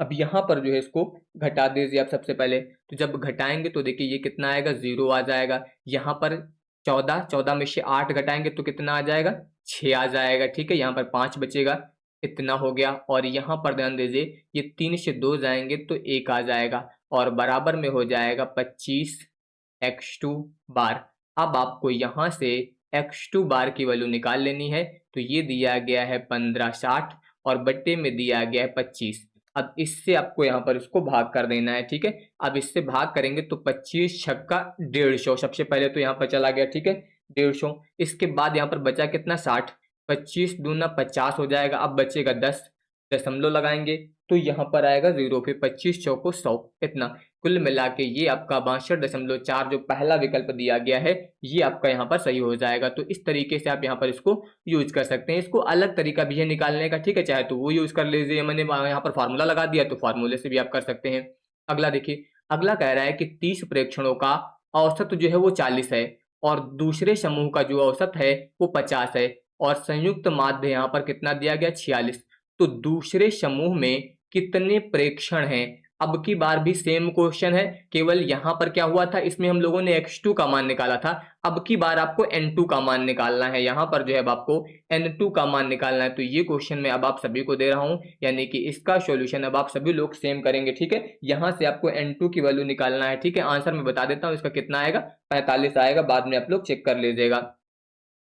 अब यहाँ पर जो है इसको घटा दीजिए आप सबसे पहले। तो जब घटाएंगे तो देखिए ये कितना आएगा? 0 आ जाएगा। यहाँ पर 14, 14 में से 8 घटाएंगे तो कितना आ जाएगा? 6 आ जाएगा। ठीक है, यहाँ पर 5 बचेगा। इतना हो गया। और यहाँ पर ध्यान दीजिए, ये 3 से 2 जाएंगे तो 1 आ जाएगा और बराबर में हो जाएगा 25x2 बार। अब आपको यहाँ से x2 बार की वैल्यू निकाल लेनी है। तो ये दिया गया है 1560 और बट्टे में दिया गया है 25। अब इससे आपको यहाँ पर इसको भाग कर देना है। ठीक है, अब इससे भाग करेंगे तो 25 छक्का 150, सबसे पहले तो यहाँ पर चला गया। ठीक है, 150। इसके बाद यहाँ पर बचा कितना? 60। 25 दूना 50 हो जाएगा। अब बचेगा 10, दशमलव लगाएंगे तो यहाँ पर आएगा 0, फिर 25 चौको 100। इतना कुल मिला के ये आपका 62.4 जो पहला विकल्प दिया गया है ये आपका यहाँ पर सही हो जाएगा। तो इस तरीके से आप यहाँ पर इसको यूज कर सकते हैं। इसको अलग तरीका भी है निकालने का। ठीक है, चाहे तो वो यूज कर लीजिए, मैंने यहाँ पर फार्मूला लगा दिया तो फार्मूले से भी आप कर सकते हैं। अगला देखिए, अगला कह रहा है कि 30 प्रेक्षणों का औसत जो है वो 40 है और दूसरे समूह का जो औसत है वो 50 है और संयुक्त माध्य यहाँ पर कितना दिया गया? 46। तो दूसरे समूह में कितने प्रेक्षण हैं? अब की बार भी सेम क्वेश्चन है, केवल यहां पर क्या हुआ था, इसमें हम लोगों ने x2 का मान निकाला था। अब की बार आपको n2 का मान निकालना है। यहां पर जो है अब आपको n2 का मान निकालना है। तो ये क्वेश्चन मैं अब आप सभी को दे रहा हूं, यानी कि इसका सॉल्यूशन अब आप सभी लोग सेम करेंगे। ठीक है, यहां से आपको n2 की वैल्यू निकालना है। ठीक है, आंसर मैं बता देता हूं, इसका कितना आएगा? 45 आएगा। बाद में आप लोग चेक कर लीजिएगा।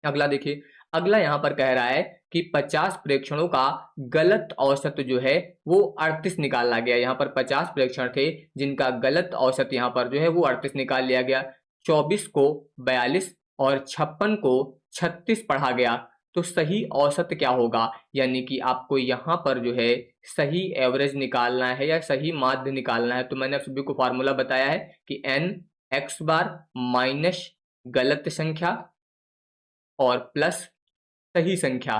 अगला देखिए, अगला यहाँ पर कह रहा है कि 50 प्रेक्षणों का गलत औसत जो है वो 38 निकाला गया। यहाँ पर 50 प्रेक्षण थे जिनका गलत औसत यहाँ पर जो है वो 38 निकाल लिया गया। 24 को 42 और 56 को 36 पढ़ा गया। तो सही औसत क्या होगा? यानी कि आपको यहाँ पर जो है सही एवरेज निकालना है या सही माध्य निकालना है। तो मैंने आप सभी को फार्मूला बताया है कि n x बार माइनस गलत संख्या और प्लस सही संख्या।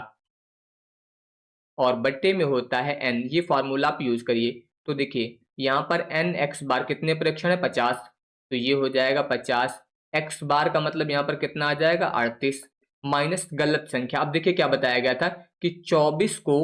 और बट्टे में होता है n। ये फार्मूला आप यूज करिए। तो देखिए यहाँ पर n x बार कितने प्रेक्षण है 50, तो ये हो जाएगा 50 x बार का मतलब यहाँ पर कितना आ जाएगा 38 माइनस गलत संख्या। अब देखिए क्या बताया गया था कि 24 को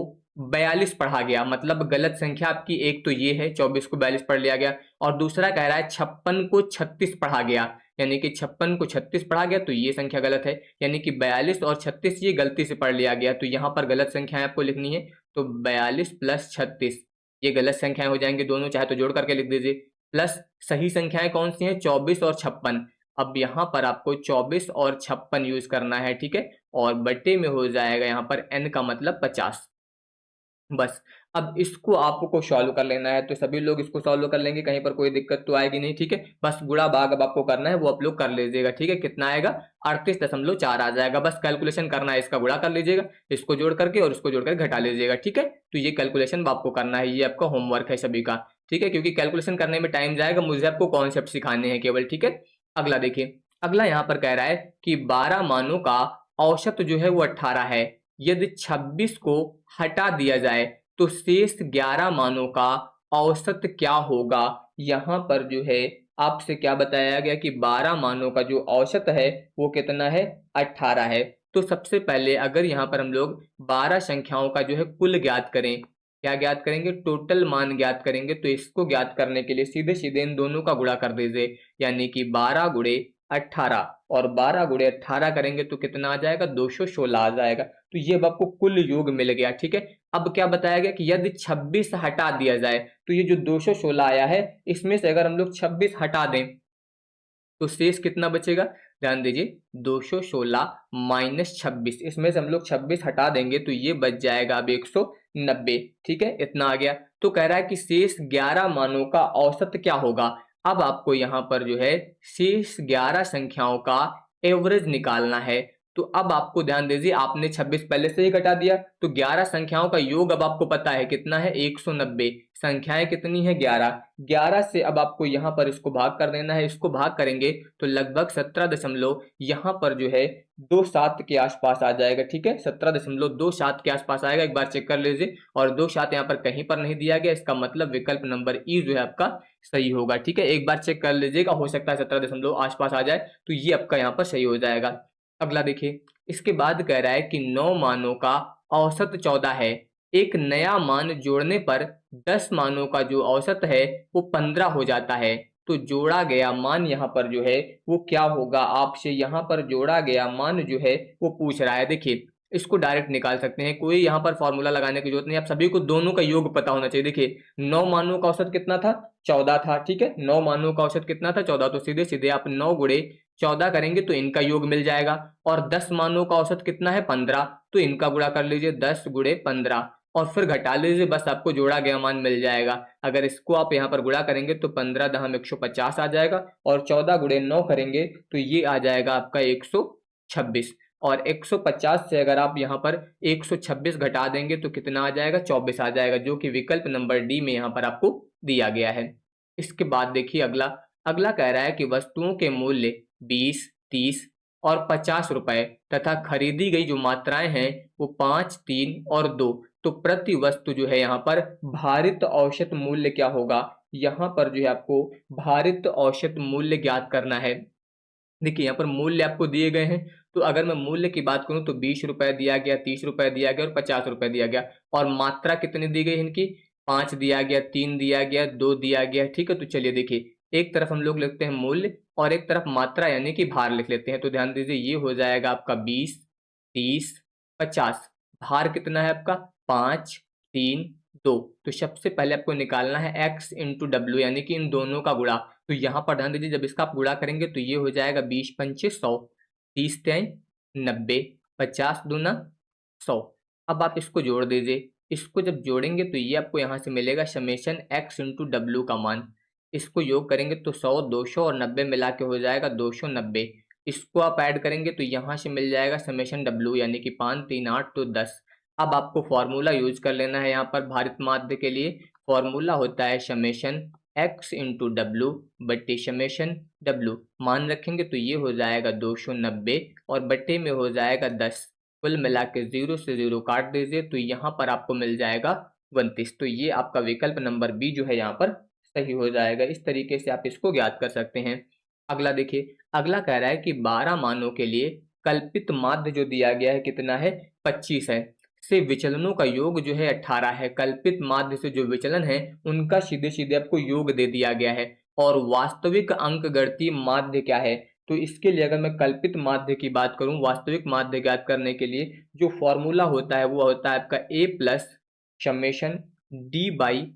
42 पढ़ा गया, मतलब गलत संख्या आपकी एक तो ये है 24 को 42 पढ़ लिया गया, और दूसरा कह रहा है 56 को 36 पढ़ा गया, यानी कि 56 को 36 पढ़ा गया तो ये संख्या गलत है, यानी कि 42 और 36 ये गलती से पढ़ लिया गया, तो यहाँ पर गलत संख्याएं आपको लिखनी है। तो 42 प्लस 36 ये गलत संख्याएं हो जाएंगी दोनों, चाहे तो जोड़ करके लिख दीजिए। प्लस सही संख्याएं कौन सी हैं 24 और 56। अब यहाँ पर आपको 24 और 56 यूज करना है, ठीक है, और बट्टे में हो जाएगा यहाँ पर n का मतलब 50। बस अब इसको आपको सॉल्व कर लेना है, तो सभी लोग इसको सॉल्व कर लेंगे, कहीं पर कोई दिक्कत तो आएगी नहीं, ठीक है। बस गुणा भाग अब आपको करना है, वो आप लोग कर लीजिएगा, ठीक है। कितना आएगा 38.4 आ जाएगा। बस कैलकुलेशन करना है, इसका गुणा कर लीजिएगा, इसको जोड़ करके और इसको जोड़ कर घटा लीजिएगा, ठीक है। तो ये कैलकुलेशन आपको करना है, ये आपका होमवर्क है सभी का, ठीक है, क्योंकि कैलकुलेशन करने में टाइम जाएगा, मुझे आपको कॉन्सेप्ट सिखाने हैं केवल, ठीक है। अगला देखिए, अगला यहाँ पर कह रहा है कि 12 मानों का औसत जो है वो 18 है। यदि 26 को हटा दिया जाए तो शेष 11 मानों का औसत क्या होगा। यहाँ पर जो है आपसे क्या बताया गया कि 12 मानों का जो औसत है वो कितना है 18 है। तो सबसे पहले अगर यहाँ पर हम लोग 12 संख्याओं का जो है कुल ज्ञात करें, क्या ज्ञात करेंगे टोटल मान ज्ञात करेंगे, तो इसको ज्ञात करने के लिए सीधे सीधे इन दोनों का गुणा कर दीजिए, यानी कि 12 गुणे 18 और 12 गुणे 18 करेंगे तो कितना आ जाएगा 216 आ जाएगा। तो ये अब आपको कुल योग मिल गया, ठीक है। अब क्या बताया गया कि यदि 26 हटा दिया जाए तो ये जो 216 आया है इसमें से अगर हम लोग 26 हटा दें तो शेष कितना बचेगा, ध्यान दीजिए 216 माइनस 26, इसमें से हम लोग 26 हटा देंगे तो ये बच जाएगा अब 190, ठीक है, इतना आ गया। तो कह रहा है कि शेष 11 मानों का औसत क्या होगा। अब आपको यहाँ पर जो है शेष 11 संख्याओं का एवरेज निकालना है। तो अब आपको ध्यान दीजिए, आपने 26 पहले से ही घटा दिया, तो 11 संख्याओं का योग अब आपको पता है कितना है 190, संख्याएं कितनी है 11, 11 से अब आपको यहाँ पर इसको भाग कर देना है। इसको भाग करेंगे तो लगभग 17 दशमलव यहाँ पर जो है 27 के आसपास आ जाएगा, ठीक है, 17.27 के आसपास आएगा। एक बार चेक कर लीजिए, और 27 यहाँ पर कहीं पर नहीं दिया गया, इसका मतलब विकल्प नंबर ई जो है आपका सही होगा, ठीक है। एक बार चेक कर लीजिएगा, हो सकता है 17 दशमलव आसपास आ जाए, तो ये आपका यहाँ पर सही हो जाएगा। अगला देखिए, इसके बाद कह रहा है कि 9 मानों का औसत 14 है। एक नया मान जोड़ने पर 10 मानों का जो औसत है वो 15 हो जाता है। तो जोड़ा गया मान यहाँ पर जो है वो क्या होगा, आपसे यहाँ पर जोड़ा गया मान जो है वो पूछ रहा है। देखिए इसको डायरेक्ट निकाल सकते हैं, कोई यहाँ पर फॉर्मूला लगाने की जरूरत नहीं, आप सभी को दोनों का योग पता होना चाहिए। देखिए 9 मानों का औसत कितना था 14 था, ठीक है, 9 मानों का औसत कितना था 14, तो सीधे सीधे आप 9 गुणे 14 करेंगे तो इनका योग मिल जाएगा। और 10 मानों का औसत कितना है 15, तो इनका गुणा कर लीजिए 10 गुणे 15 और फिर घटा लीजिए, बस आपको जोड़ा गया मान मिल जाएगा। अगर इसको आप यहाँ पर गुणा करेंगे तो 15 दहम 150 आ जाएगा, और 14 गुणे 9 करेंगे तो ये आ जाएगा आपका 126, और 150 से अगर आप यहाँ पर 126 घटा देंगे तो कितना आ जाएगा 24 आ जाएगा, जो कि विकल्प नंबर डी में यहाँ पर आपको दिया गया है। इसके बाद देखिए अगला, अगला कह रहा है कि वस्तुओं के मूल्य 20, 30 और 50 रुपए तथा खरीदी गई जो मात्राएं हैं वो 5, 3 और 2, तो प्रति वस्तु जो है यहाँ पर भारित औसत मूल्य क्या होगा। यहाँ पर जो है आपको भारित औसत मूल्य ज्ञात करना है। देखिए यहाँ पर मूल्य आपको दिए गए हैं, तो अगर मैं मूल्य की बात करूं तो 20 रुपए दिया गया, 30 रुपए दिया गया और 50 रुपए दिया गया, और मात्रा कितनी दी गई इनकी 5 दिया गया, 3 दिया गया, 2 दिया गया, ठीक है। तो चलिए देखिए, एक तरफ हम लोग लिखते हैं मूल्य और एक तरफ मात्रा यानी कि भार लिख लेते हैं। तो ध्यान दीजिए ये हो जाएगा आपका 20, 30, 50, भार कितना है आपका 5, 3, 2। तो सबसे पहले आपको निकालना है x इंटू डब्ल्यू, यानी कि इन दोनों का गुणा। तो यहाँ पर ध्यान दीजिए, जब इसका आप गुणा करेंगे तो ये हो जाएगा 20 पंचे 100, 30 तें 90, 50 दूना 100। अब आप इसको जोड़ दीजिए, इसको जब जोड़ेंगे तो ये आपको यहाँ से मिलेगा समेशन x इंटू डब्ल्यू का मान। इसको योग करेंगे तो 100, 200 और 90 मिला के हो जाएगा 290। इसको आप ऐड करेंगे तो यहाँ से मिल जाएगा समेशन डब्ल्यू, यानी कि 5, 3, 8 तो 10। अब आपको फॉर्मूला यूज कर लेना है यहाँ पर भारित माध्य के लिए। फॉर्मूला होता है समेशन x इंटू डब्ल्यू बट्टे समेशन डब्ल्यू, मान रखेंगे तो ये हो जाएगा 290 और बट्टे में हो जाएगा 10। कुल मिला के 0 से 0 काट दीजिए तो यहाँ पर आपको मिल जाएगा 29। तो ये आपका विकल्प नंबर बी जो है यहाँ पर सही हो जाएगा। इस तरीके से आप इसको ज्ञात कर सकते हैं। अगला देखिए, अगला कह रहा है कि 12 मानों के लिए कल्पित माध्य जो दिया गया है कितना है, 25 है, से विचलनों का योग जो है 18 है। कल्पित माध्य से जो विचलन है उनका सीधे सीधे आपको योग दे दिया गया है। और वास्तविक अंक गणितीय माध्य क्या है, तो इसके लिए अगर मैं कल्पित माध्य की बात करूं, वास्तविक माध्य ज्ञात करने के लिए जो फॉर्मूला होता है वो होता है आपका A plus summation D by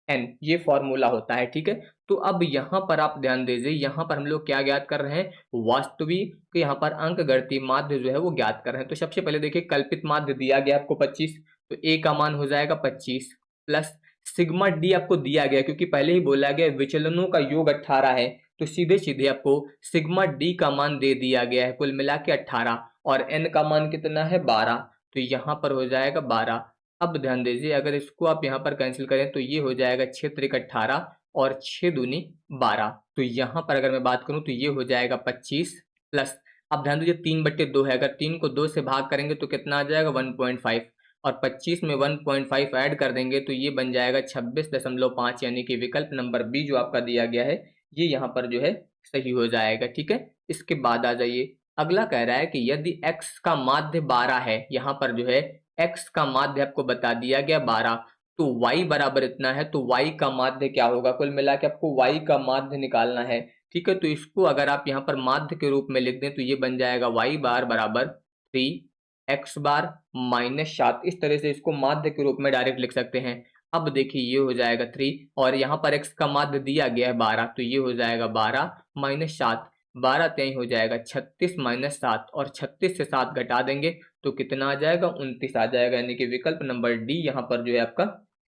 N, ये फॉर्मूला होता है। ठीक है, तो अब यहाँ पर आप ध्यान दीजिए, यहाँ पर हम लोग क्या ज्ञात कर रहे हैं, वास्तविक, यहाँ पर अंक गणितीय माध्य जो है वो ज्ञात कर रहे हैं। तो सबसे पहले देखिए, कल्पित माध्य दिया गया आपको 25, तो ए का मान हो जाएगा 25 प्लस सिग्मा डी आपको दिया गया, क्योंकि पहले ही बोला गया विचलनों का योग 18 है, तो सीधे सीधे आपको सिग्मा डी का मान दे दिया गया है, कुल मिला के 18, और एन का मान कितना है 12, तो यहाँ पर हो जाएगा 12। अब ध्यान दीजिए, अगर इसको आप यहाँ पर कैंसिल करें तो ये हो जाएगा 6 त्रिक 18 और 6 दूनी 12, तो यहाँ पर अगर मैं बात करूँ तो ये हो जाएगा 25 प्लस, अब ध्यान दीजिए 3/2 है, अगर 3 को 2 से भाग करेंगे तो कितना आ जाएगा 1.5, और 25 में 1.5 ऐड कर देंगे तो ये बन जाएगा 26.5, यानी कि विकल्प नंबर बी जो आपका दिया गया है ये यहाँ पर जो है सही हो जाएगा। ठीक है, इसके बाद आ जाइए, अगला कह रहा है कि यदि x का माध्य 12 है, यहाँ पर जो है x का माध्य आपको बता दिया गया 12, तो y बराबर इतना है, तो y का माध्य क्या होगा, कुल मिला के आपको y का माध्य निकालना है। ठीक है, तो इसको अगर आप यहाँ पर माध्य के रूप में लिख दें तो ये बन जाएगा y बार बराबर 3x बार माइनस 7, इस तरह से इसको माध्य के रूप में डायरेक्ट लिख सकते हैं। अब देखिए ये हो जाएगा 3, और यहाँ पर x का माध्य दिया गया है 12, तो ये हो जाएगा 12 माइनस 7, 12 तेई हो जाएगा 36 माइनस 7, और 36 से 7 घटा देंगे तो कितना आ जाएगा 29 आ जाएगा, यानी कि विकल्प नंबर डी यहाँ पर जो है आपका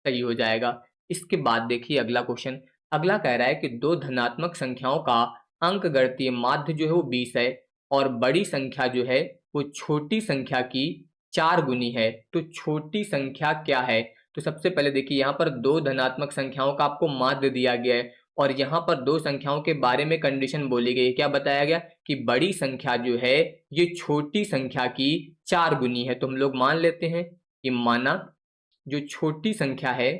सही हो जाएगा। इसके बाद देखिए अगला क्वेश्चन, अगला कह रहा है कि दो धनात्मक संख्याओं का अंक गणितीय माध्य जो है वो 20 है, और बड़ी संख्या जो है वो छोटी संख्या की 4 गुनी है, तो छोटी संख्या क्या है। तो सबसे पहले देखिए, यहाँ पर दो धनात्मक संख्याओं का आपको माध्य दिया गया है, और यहाँ पर दो संख्याओं के बारे में कंडीशन बोली गई है। क्या बताया गया कि बड़ी संख्या जो है ये छोटी संख्या की 4 गुनी है, तो हम लोग मान लेते हैं कि माना जो छोटी संख्या है,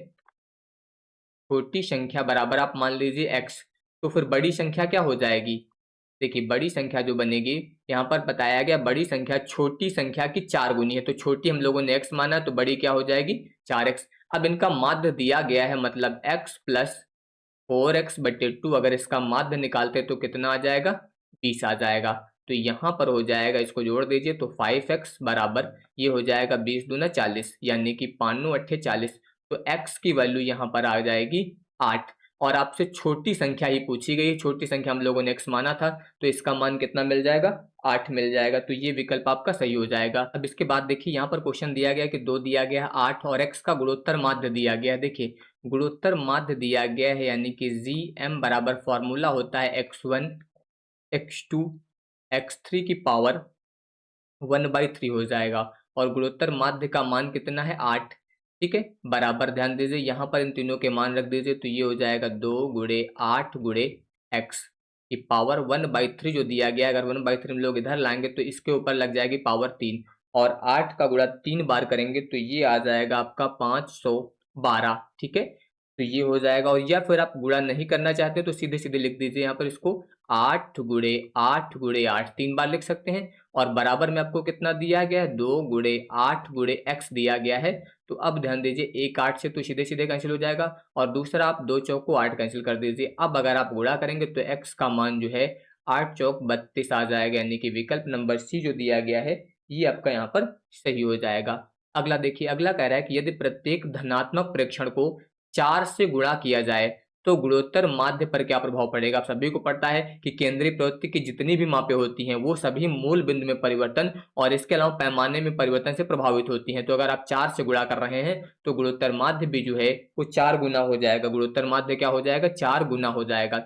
छोटी संख्या बराबर आप मान लीजिए x, तो फिर बड़ी संख्या क्या हो जाएगी, देखिए बड़ी संख्या जो बनेगी, यहाँ पर बताया गया बड़ी संख्या छोटी संख्या की 4 गुनी है, तो छोटी हम लोगों ने x माना, तो बड़ी क्या हो जाएगी 4x। अब इनका माध्य दिया गया है, मतलब x प्लस 4x/2, अगर इसका माध्य निकालते तो कितना आ जाएगा 20 आ जाएगा, तो यहाँ पर हो जाएगा, इसको जोड़ दीजिए तो 5x बराबर ये हो जाएगा 20 दूना 40, यानी कि 5×9 = 40, तो x की वैल्यू यहाँ पर आ जाएगी 8, और आपसे छोटी संख्या ही पूछी गई, छोटी संख्या हम लोगों ने x माना था, तो इसका मान कितना मिल जाएगा 8 मिल जाएगा, तो ये विकल्प आपका सही हो जाएगा। अब इसके बाद देखिए, यहाँ पर क्वेश्चन दिया गया कि 2 दिया गया है 8 और x का गुणोत्तर माध्य दिया गया है। देखिए गुणोत्तर माध्य दिया गया है, यानी कि GM बराबर फॉर्मूला होता है x1 x2 x3 की पावर 1/3 हो जाएगा, और गुणोत्तर माध्य का मान कितना है 8। ठीक है, बराबर ध्यान दीजिए, यहाँ पर इन तीनों के मान रख दीजिए, तो ये हो जाएगा 2×8 × x की पावर 1/3 जो दिया गया, अगर 1/3 हम लोग इधर लाएंगे तो इसके ऊपर लग जाएगी पावर 3, और 8 का गुणा 3 बार करेंगे तो ये आ जाएगा आपका 512। ठीक है, तो ये हो जाएगा, और या फिर आप गुणा नहीं करना चाहते तो सीधे सीधे लिख दीजिए यहाँ पर इसको 8×8 × 8 3 बार लिख सकते हैं, और बराबर में आपको कितना दिया गया है 2×8 × x दिया गया है। तो अब ध्यान दीजिए, एक 8 से तो सीधे सीधे कैंसिल हो जाएगा, और दूसरा आप 2 चौको 8 कैंसिल कर दीजिए। अब अगर आप गुणा करेंगे तो x का मान जो है 8 चौक 32 आ जाएगा, यानी कि विकल्प नंबर सी जो दिया गया है ये आपका यहाँ पर सही हो जाएगा। अगला देखिए, अगला कह रहा है कि यदि प्रत्येक धनात्मक प्रेक्षण को 4 से गुणा किया जाए तो गुणोत्तर माध्य पर क्या प्रभाव पड़ेगा। आप सभी को पता है कि केंद्रीय प्रवृत्ति की जितनी भी मापें होती हैं वो सभी मूल बिंदु में परिवर्तन और इसके अलावा पैमाने में परिवर्तन से प्रभावित होती हैं। तो अगर आप 4 से गुणा कर रहे हैं तो गुणोत्तर माध्य भी जो है वो 4 गुना हो जाएगा, गुणोत्तर माध्य क्या हो जाएगा 4 गुना हो जाएगा।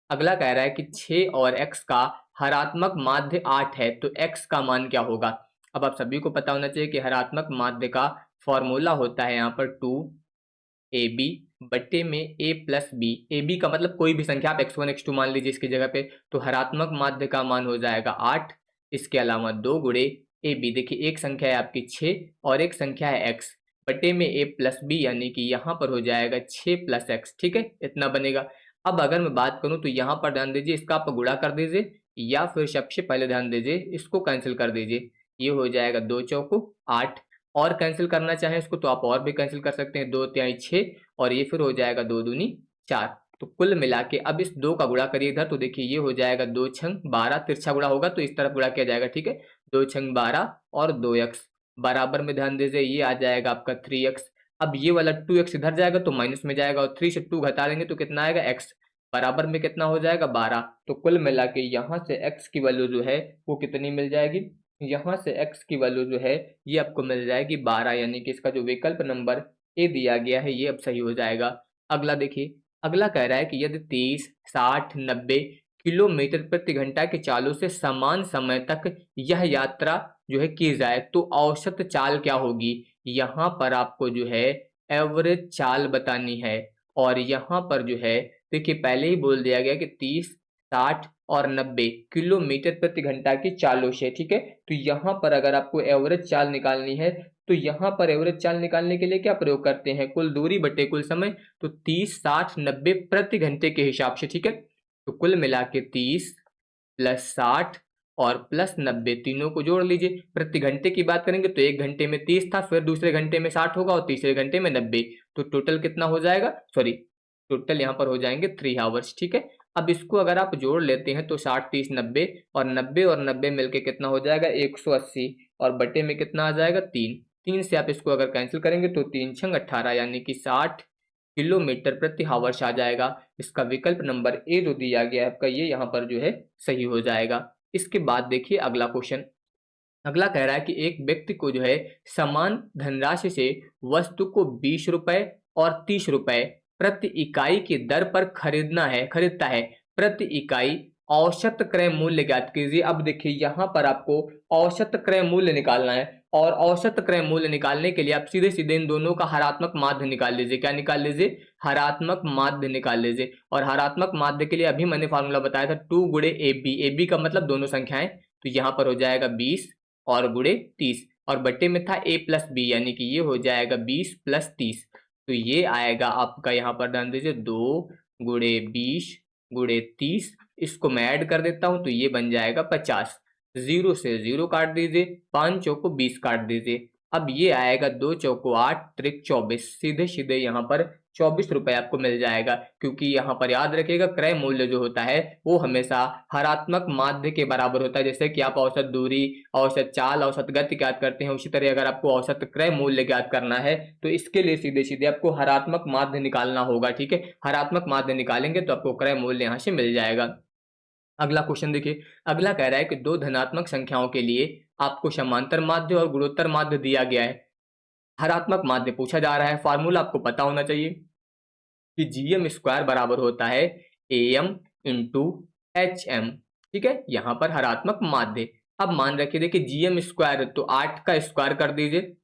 अगला कह रहा है कि 6 और x का हरात्मक माध्य 8 है तो x का मान क्या होगा। अब आप सभी को पता होना चाहिए कि हरात्मक माध्य का फॉर्मूला होता है यहाँ पर 2ab बट्टे में a plus B. A B का मतलब कोई भी संख्या, आप x1 x2 मान लीजिए इसकी जगह पे, तो हरात्मक माध्य का मान हो जाएगा 8, इसके अलावा 2 गुणे ए बी। देखिए एक संख्या है आपकी 6 और एक संख्या है x बटे में a प्लस बी, यानी कि यहाँ पर हो जाएगा 6 प्लस x। ठीक है, इतना बनेगा। अब अगर मैं बात करूं तो यहाँ पर ध्यान दीजिए, इसका आप गुणा कर दीजिए या फिर सबसे पहले ध्यान दीजिए इसको कैंसिल कर दीजिए। ये हो जाएगा 2 चौको 8, और कैंसिल करना चाहें इसको तो आप और भी कैंसिल कर सकते हैं, 2 तिहाई 6 और ये फिर हो जाएगा 2 दूनी 4। तो कुल मिला के अब इस 2 का गुणा करिए इधर, तो देखिए ये हो जाएगा 2 छंग 12, तिरछा गुणा होगा तो इस तरफ गुणा किया जाएगा। ठीक है, 2 छंग 12 और 2x बराबर में ध्यान दीजिए ये आ जाएगा आपका 3x। अब ये वाला 2x इधर जाएगा तो माइनस में जाएगा और 3 से 2 घटा देंगे तो कितना आएगा x बराबर में कितना हो जाएगा 12। तो कुल मिला के यहाँ से x की वैल्यू जो है वो कितनी मिल जाएगी, यहाँ से x की वैल्यू जो है ये आपको मिल जाएगी 12, यानी कि इसका जो विकल्प नंबर ए दिया गया है ये अब सही हो जाएगा। अगला देखिए, अगला कह रहा है कि यदि 30, 60, 90 किलोमीटर प्रति घंटा की चालों से समान समय तक यह यात्रा जो है की जाए तो औसत चाल क्या होगी। यहाँ पर आपको जो है एवरेज चाल बतानी है, और यहाँ पर जो है देखिए पहले ही बोल दिया गया कि 30, 60 और 90 किलोमीटर प्रति घंटा की चालों से। ठीक है, तो यहाँ पर अगर आपको एवरेज चाल निकालनी है तो यहाँ पर एवरेज चाल निकालने के लिए क्या प्रयोग करते हैं, कुल दूरी बटे कुल समय। तो 30, 60, 90 प्रति घंटे के हिसाब से। ठीक है, तो कुल मिला के 30 प्लस 60 और प्लस 90 तीनों को जोड़ लीजिए। प्रति घंटे की बात करेंगे तो एक घंटे में 30 था, फिर दूसरे घंटे में 60 होगा और तीसरे घंटे में 90, तो टोटल कितना हो जाएगा, सॉरी टोटल यहाँ पर हो जाएंगे 3 आवर्स। ठीक है, अब इसको अगर आप जोड़ लेते हैं तो 60, 30, 90 और 90 मिलके कितना हो जाएगा 180, और बटे में कितना आ जाएगा 3 से आप इसको अगर कैंसिल करेंगे तो 3 छंग 18, यानी कि 60 किलोमीटर प्रति हावर्स आ जाएगा। इसका विकल्प नंबर ए जो दिया गया है आपका ये यहाँ पर जो है सही हो जाएगा। इसके बाद देखिए अगला क्वेश्चन, अगला कह रहा है कि एक व्यक्ति को जो है समान धनराशि से वस्तु को 20 रुपए और 30 रुपए प्रति इकाई की दर पर खरीदता है। प्रति इकाई औसत क्रय मूल्य ज्ञात कीजिए। अब देखिए यहाँ पर आपको औसत क्रय मूल्य निकालना है, और औसत क्रय मूल्य निकालने के लिए आप सीधे सीधे इन दोनों का हरात्मक माध्य निकाल लीजिए। क्या निकाल लीजिए, हरात्मक माध्य निकाल लीजिए। और हरात्मक माध्य के लिए अभी मैंने फॉर्मूला बताया था 2 गुणे ए बी, ए बी का मतलब दोनों संख्याएं, तो यहाँ पर हो जाएगा 20 और गुणे 30, और बट्टे में था a प्लस बी, यानी कि ये हो जाएगा 20 प्लस 30, तो ये आएगा आपका यहाँ पर ध्यान दीजिए 2 गुणे 20 गुणे 30। इसको मैं ऐड कर देता हूं तो ये बन जाएगा 50। 0 से 0 काट दीजिए, 5 चौको 20 काट दीजिए। अब ये आएगा 2 चौको 8 त्रिक 24, सीधे सीधे यहाँ पर 24 रुपए आपको मिल जाएगा। क्योंकि यहाँ पर याद रखिएगा क्रय मूल्य जो होता है वो हमेशा हरात्मक माध्य के बराबर होता है। जैसे कि आप औसत दूरी, औसत चाल, औसत गति ज्ञात करते हैं, उसी तरह अगर आपको औसत क्रय मूल्य ज्ञात करना है तो इसके लिए सीधे सीधे आपको हरात्मक माध्य निकालना होगा। ठीक है, हरात्मक माध्य निकालेंगे तो आपको क्रय मूल्य यहाँ से मिल जाएगा। अगला क्वेश्चन देखिए, अगला कह रहा है कि दो धनात्मक संख्याओं के लिए आपको समांतर माध्य और गुणोत्तर माध्य दिया गया है। हरात्मक माध्य पूछा जा रहा है, फार्मूला आपको पता होना चाहिए कि जीएम स्क्वायर बराबर होता है एम इंटू एच एम। ठीक है, यहाँ पर हरात्मक माध्य। अब मान रखिए देखिए जीएम स्क्वायर तो 8 का स्क्वायर कर दीजिए,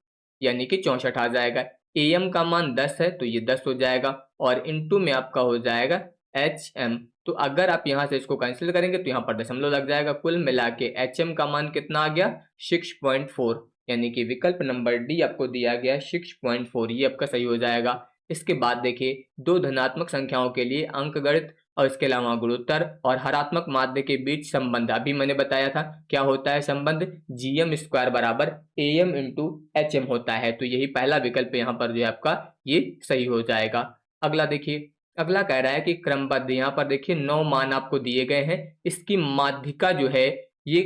यानी कि 64 आ जाएगा। एम का मान 10 है तो ये 10 हो जाएगा, और इंटू में आपका हो जाएगा एच एम। तो अगर आप यहाँ से इसको कैंसिल करेंगे तो यहाँ पर दशमलव लग जाएगा। कुल मिला के एच एम का मान कितना आ गया 6.4, यानी कि विकल्प नंबर डी आपको दिया गया 6.4, ये आपका सही हो जाएगा। इसके बाद देखिए दो धनात्मक संख्याओं के लिए अंकगणित और इसके अलावा गुणोत्तर और हरात्मक माध्य के बीच संबंध अभी मैंने बताया था। क्या होता है संबंध, जीएम स्क्वायर बराबर एम इंटू एच एम होता है। तो यही पहला विकल्प यहाँ पर जो है आपका ये सही हो जाएगा। अगला देखिए, अगला कह रहा है कि क्रमबद्ध, यहाँ पर देखिए 9 मान आपको दिए गए हैं, इसकी माध्यिका जो है ये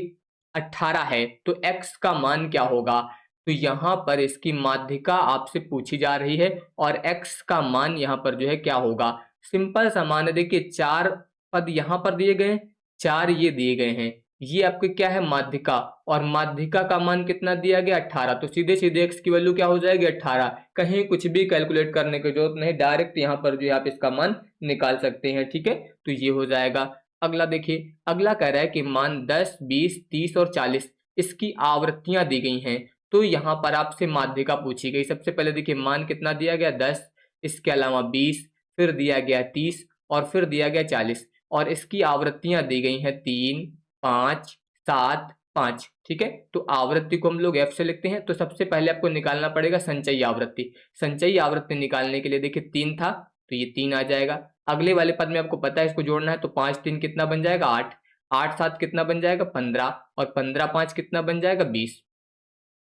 18 है, तो x का मान क्या होगा। तो यहाँ पर इसकी माध्यिका आपसे पूछी जा रही है और x का मान यहाँ पर जो है क्या होगा। सिंपल सा मान है, देखिए 4 पद यहाँ पर दिए गए हैं, 4 ये दिए गए हैं, ये आपके क्या है माध्यिका, और माध्यिका का मान कितना दिया गया 18, तो सीधे सीधे x की वैल्यू क्या हो जाएगी 18। कहीं कुछ भी कैलकुलेट करने की जरूरत नहीं, डायरेक्ट यहाँ पर जो है आप इसका मान निकाल सकते हैं। ठीक है, तो ये हो जाएगा। अगला देखिए, अगला कह रहा है कि मान 10, 20, 30 और 40 इसकी आवृत्तियां दी गई हैं, तो यहाँ पर आपसे माध्यिका पूछी गई। सबसे पहले देखिए मान कितना दिया गया 10, इसके अलावा 20, फिर दिया गया 30 और फिर दिया गया 40, और इसकी आवृत्तियां दी गई हैं 3, 5, 7, 5। ठीक है, तो आवृत्ति को हम लोग f से लिखते हैं। तो सबसे पहले आपको निकालना पड़ेगा संचयी आवृत्ति। संचयी आवृत्ति निकालने के लिए देखिए 3 था तो ये 3 आ जाएगा। अगले वाले पद में आपको पता है इसको जोड़ना है, तो 5 3 कितना बन जाएगा 8, 8 7 कितना बन जाएगा 15, और 15 5 कितना बन जाएगा 20।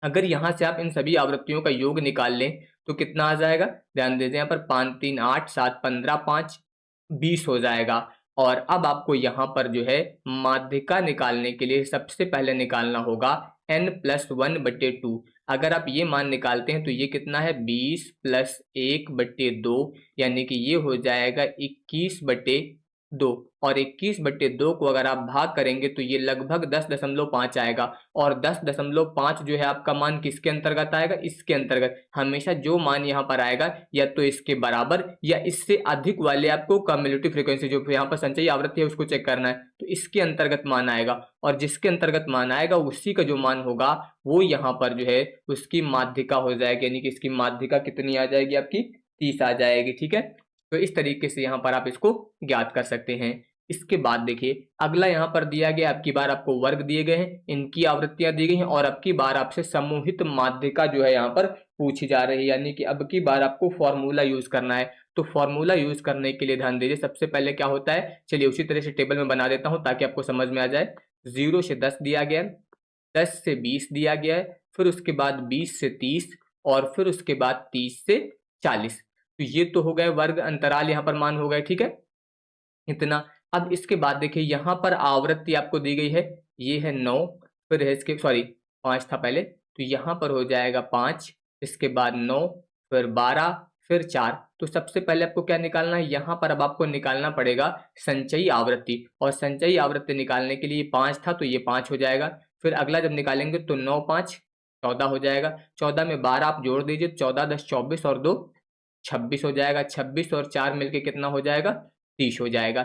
अगर यहाँ से आप इन सभी आवृत्तियों का योग निकाल लें तो कितना आ जाएगा, ध्यान दीजिए यहाँ पर 5 3 8 7 15 5 20 हो जाएगा। और अब आपको यहाँ पर जो है माध्यिका निकालने के लिए सबसे पहले निकालना होगा n+1/2। अगर आप ये मान निकालते हैं तो ये कितना है 20 + 1/2, यानी कि ये हो जाएगा 21/2। और 21/2 को अगर आप भाग करेंगे तो ये लगभग 10.5 आएगा। और 10.5 जो है आपका मान किसके अंतर्गत आएगा, इसके अंतर्गत। हमेशा जो मान यहाँ पर आएगा या तो इसके बराबर या इससे अधिक वाले आपको कम्युलेटिव फ्रीक्वेंसी जो यहाँ पर संचयी आवृत्ति है उसको चेक करना है, तो इसके अंतर्गत मान आएगा। और जिसके अंतर्गत मान आएगा उसी का जो मान होगा वो यहाँ पर जो है उसकी माध्यिका हो जाएगी, यानी कि इसकी माध्यिका कितनी आ जाएगी आपकी 30 आ जाएगी। ठीक है, तो इस तरीके से यहाँ पर आप इसको ज्ञात कर सकते हैं। इसके बाद देखिए अगला यहाँ पर दिया गया, अब की बार आपको वर्ग दिए गए हैं, इनकी आवृत्तियां दी गई हैं, और अब की बार आपसे समूहित माध्यिका जो है यहाँ पर पूछी जा रही है, यानी कि अब की बार आपको फॉर्मूला यूज करना है। तो फॉर्मूला यूज करने के लिए ध्यान दीजिए, सबसे पहले क्या होता है, चलिए उसी तरह से टेबल में बना देता हूँ ताकि आपको समझ में आ जाए। 0 से 10 दिया गया है, 10 से 20 दिया गया है, फिर उसके बाद 20 से 30, और फिर उसके बाद 30 से 40। तो ये तो हो गए वर्ग अंतराल, यहाँ पर मान हो गए। ठीक है, इतना। अब इसके बाद देखिए यहाँ पर आवृत्ति आपको दी गई है, ये है 9, फिर है इसके 5 था पहले, तो यहाँ पर हो जाएगा 5, इसके बाद 9, फिर 12, फिर 4। तो सबसे पहले आपको क्या निकालना है, यहाँ पर अब आपको निकालना पड़ेगा संचयी आवृत्ति। और संचयी आवृत्ति निकालने के लिए 5 था तो ये 5 हो जाएगा। फिर अगला जब निकालेंगे तो 9 5 14 हो जाएगा। 14 में 12 आप जोड़ दीजिए, 14 10 24 और 2 26 हो जाएगा। 26 और 4 मिलके कितना हो जाएगा 30 हो जाएगा।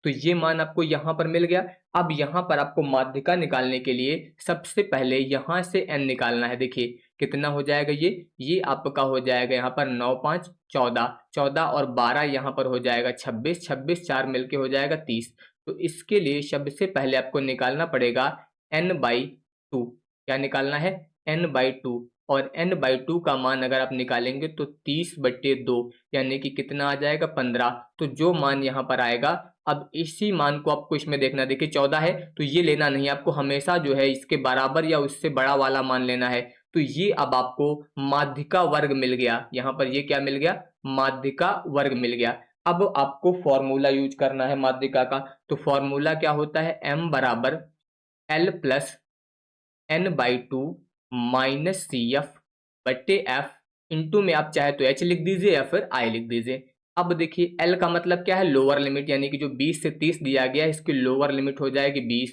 तो ये मान आपको यहाँ पर मिल गया। अब यहाँ पर आपको माध्यिका निकालने के लिए सबसे पहले यहाँ से n निकालना है। देखिए कितना हो जाएगा, ये आपका हो जाएगा यहाँ पर 9 5 14, 14 और 12 यहाँ पर हो जाएगा 26, 26 4 मिलके हो जाएगा 30। तो इसके लिए सबसे पहले आपको निकालना पड़ेगा n/2। क्या निकालना है, n/2। और n/2 का मान अगर आप निकालेंगे तो 30/2, यानी कि कितना आ जाएगा 15। तो जो मान यहाँ पर आएगा, अब इसी मान को आपको इसमें देखना, देखिए 14 है तो ये लेना नहीं, आपको हमेशा जो है इसके बराबर या उससे बड़ा वाला मान लेना है। तो ये अब आपको माध्यिका वर्ग मिल गया, यहाँ पर ये क्या मिल गया, माध्यिका वर्ग मिल गया। अब आपको फॉर्मूला यूज करना है माध्यिका का। तो फॉर्मूला क्या होता है, m बराबर l plus n/2 minus CF/F into में आप चाहे तो H लिख दीजिए या फिर I लिख दीजिए। अब देखिए L का मतलब क्या है, लोअर लिमिट, यानी कि जो 20 से 30 दिया गया है इसकी लोअर लिमिट हो जाएगी 20।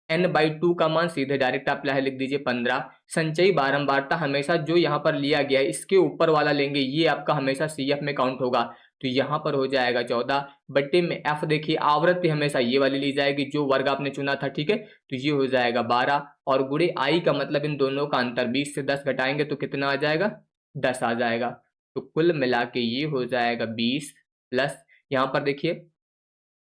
n/2 का मान सीधे डायरेक्ट आप लिख दीजिए 15। संचयी बारंबारता हमेशा जो यहाँ पर लिया गया है इसके ऊपर वाला लेंगे, ये आपका हमेशा CF में काउंट होगा। तो यहाँ पर हो जाएगा 14 बट्टे में F, देखिए आवृत्ति हमेशा ये वाली ली जाएगी जो वर्ग आपने चुना था। ठीक है, तो ये हो जाएगा 12, और गुणे I का मतलब इन दोनों का अंतर, 20 से 10 घटाएंगे तो कितना आ जाएगा 10 आ जाएगा। तो कुल मिला के ये हो जाएगा 20 प्लस, यहाँ पर देखिए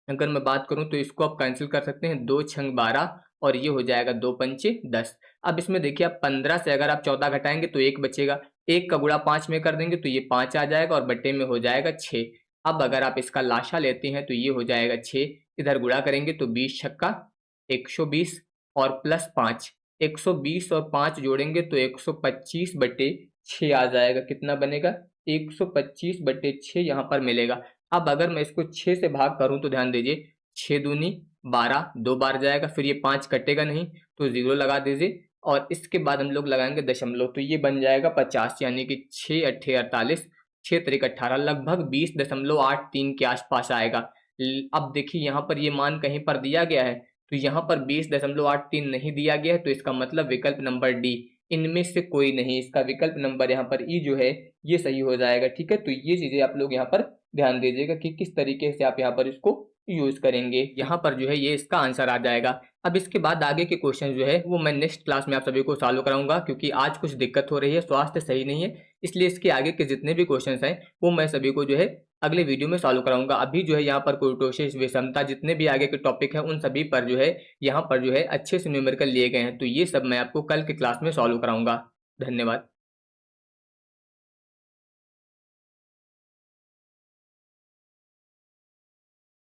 अगर मैं बात करूं तो इसको आप कैंसिल कर सकते हैं, 2 छंग 12 और ये हो जाएगा 2 पंचे 10। अब इसमें देखिए आप 15 से अगर आप 14 घटाएंगे तो 1 बचेगा, 1 का गुणा 5 में कर देंगे तो ये 5 आ जाएगा और बट्टे में हो जाएगा 6। अब अगर आप इसका लाशा लेते हैं तो ये हो जाएगा 6, इधर गुणा करेंगे तो 20 छक्का 120 और प्लस 5, 120 और 5 जोड़ेंगे तो 125/6 आ जाएगा। कितना बनेगा 125/6 यहाँ पर मिलेगा। अब अगर मैं इसको 6 से भाग करूं तो ध्यान दीजिए 6 दूनी 12, 2 बार जाएगा, फिर ये 5 कटेगा नहीं तो 0 लगा दीजिए, और इसके बाद हम लोग लगाएंगे दशमलव तो ये बन जाएगा 50, यानी कि 6 अट्ठे 48, 6 त्रिक 18, लगभग 20.83 के आसपास आएगा। अब देखिए यहाँ पर ये मान कहीं पर दिया गया है, तो यहाँ पर 20.83 नहीं दिया गया है, तो इसका मतलब विकल्प नंबर डी, इनमें से कोई नहीं, इसका विकल्प नंबर यहाँ पर ई जो है ये सही हो जाएगा। ठीक है, तो ये चीजें आप लोग यहाँ पर ध्यान दीजिएगा कि किस तरीके से आप यहाँ पर इसको यूज करेंगे। यहाँ पर जो है ये इसका आंसर आ जाएगा। अब इसके बाद आगे के क्वेश्चन जो है वो मैं नेक्स्ट क्लास में आप सभी को सॉल्व कराऊंगा, क्योंकि आज कुछ दिक्कत हो रही है, स्वास्थ्य सही नहीं है, इसलिए इसके आगे के जितने भी क्वेश्चंस हैं वो मैं सभी को जो है अगले वीडियो में सॉल्व कराऊंगा। अभी जो है यहाँ पर कुर्टोसिस, विषमता, जितने भी आगे के टॉपिक हैं उन सभी पर जो है यहाँ पर जो है अच्छे से न्यूमेरिकल लिए गए हैं, तो ये सब मैं आपको कल के क्लास में सॉल्व कराऊंगा। धन्यवाद।